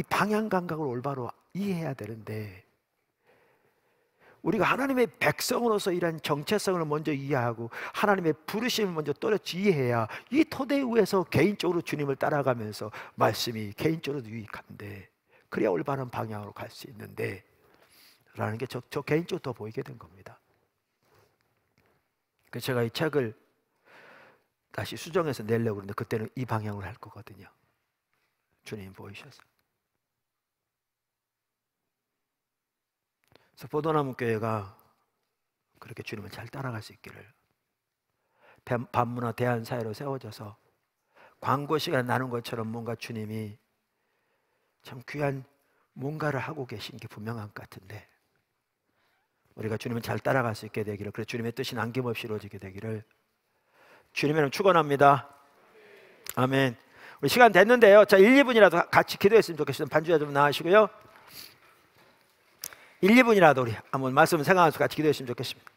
Speaker 1: 방향 감각을 올바로 이해해야 되는데, 우리가 하나님의 백성으로서 이런 정체성을 먼저 이해하고 하나님의 부르심을 먼저 또렷이 이해해야 이 토대 위에서 개인적으로 주님을 따라가면서 말씀이 개인적으로도 유익한데, 그래야 올바른 방향으로 갈 수 있는데 라는 게 저 개인적으로 더 보이게 된 겁니다. 그래서 제가 이 책을 다시 수정해서 내려고 그러는데 그때는 이 방향으로 할 거거든요. 주님 보이셔서. 그래서 포도나무 교회가 그렇게 주님을 잘 따라갈 수 있기를, 반문화 대한사회로 세워져서 광고 시간 나눈 것처럼 뭔가 주님이 참 귀한 뭔가를 하고 계신 게 분명한 것 같은데, 우리가 주님을 잘 따라갈 수 있게 되기를, 그래서 주님의 뜻이 남김없이 이루어지게 되기를 주님의 이름 축원합니다. 아멘. 우리 시간 됐는데요. 자, 1, 2분이라도 같이 기도했으면 좋겠습니다. 반주자 좀 나가시고요. 1, 2분이라도 우리 한번 말씀을 생각하면서 같이 기도했으면 좋겠습니다.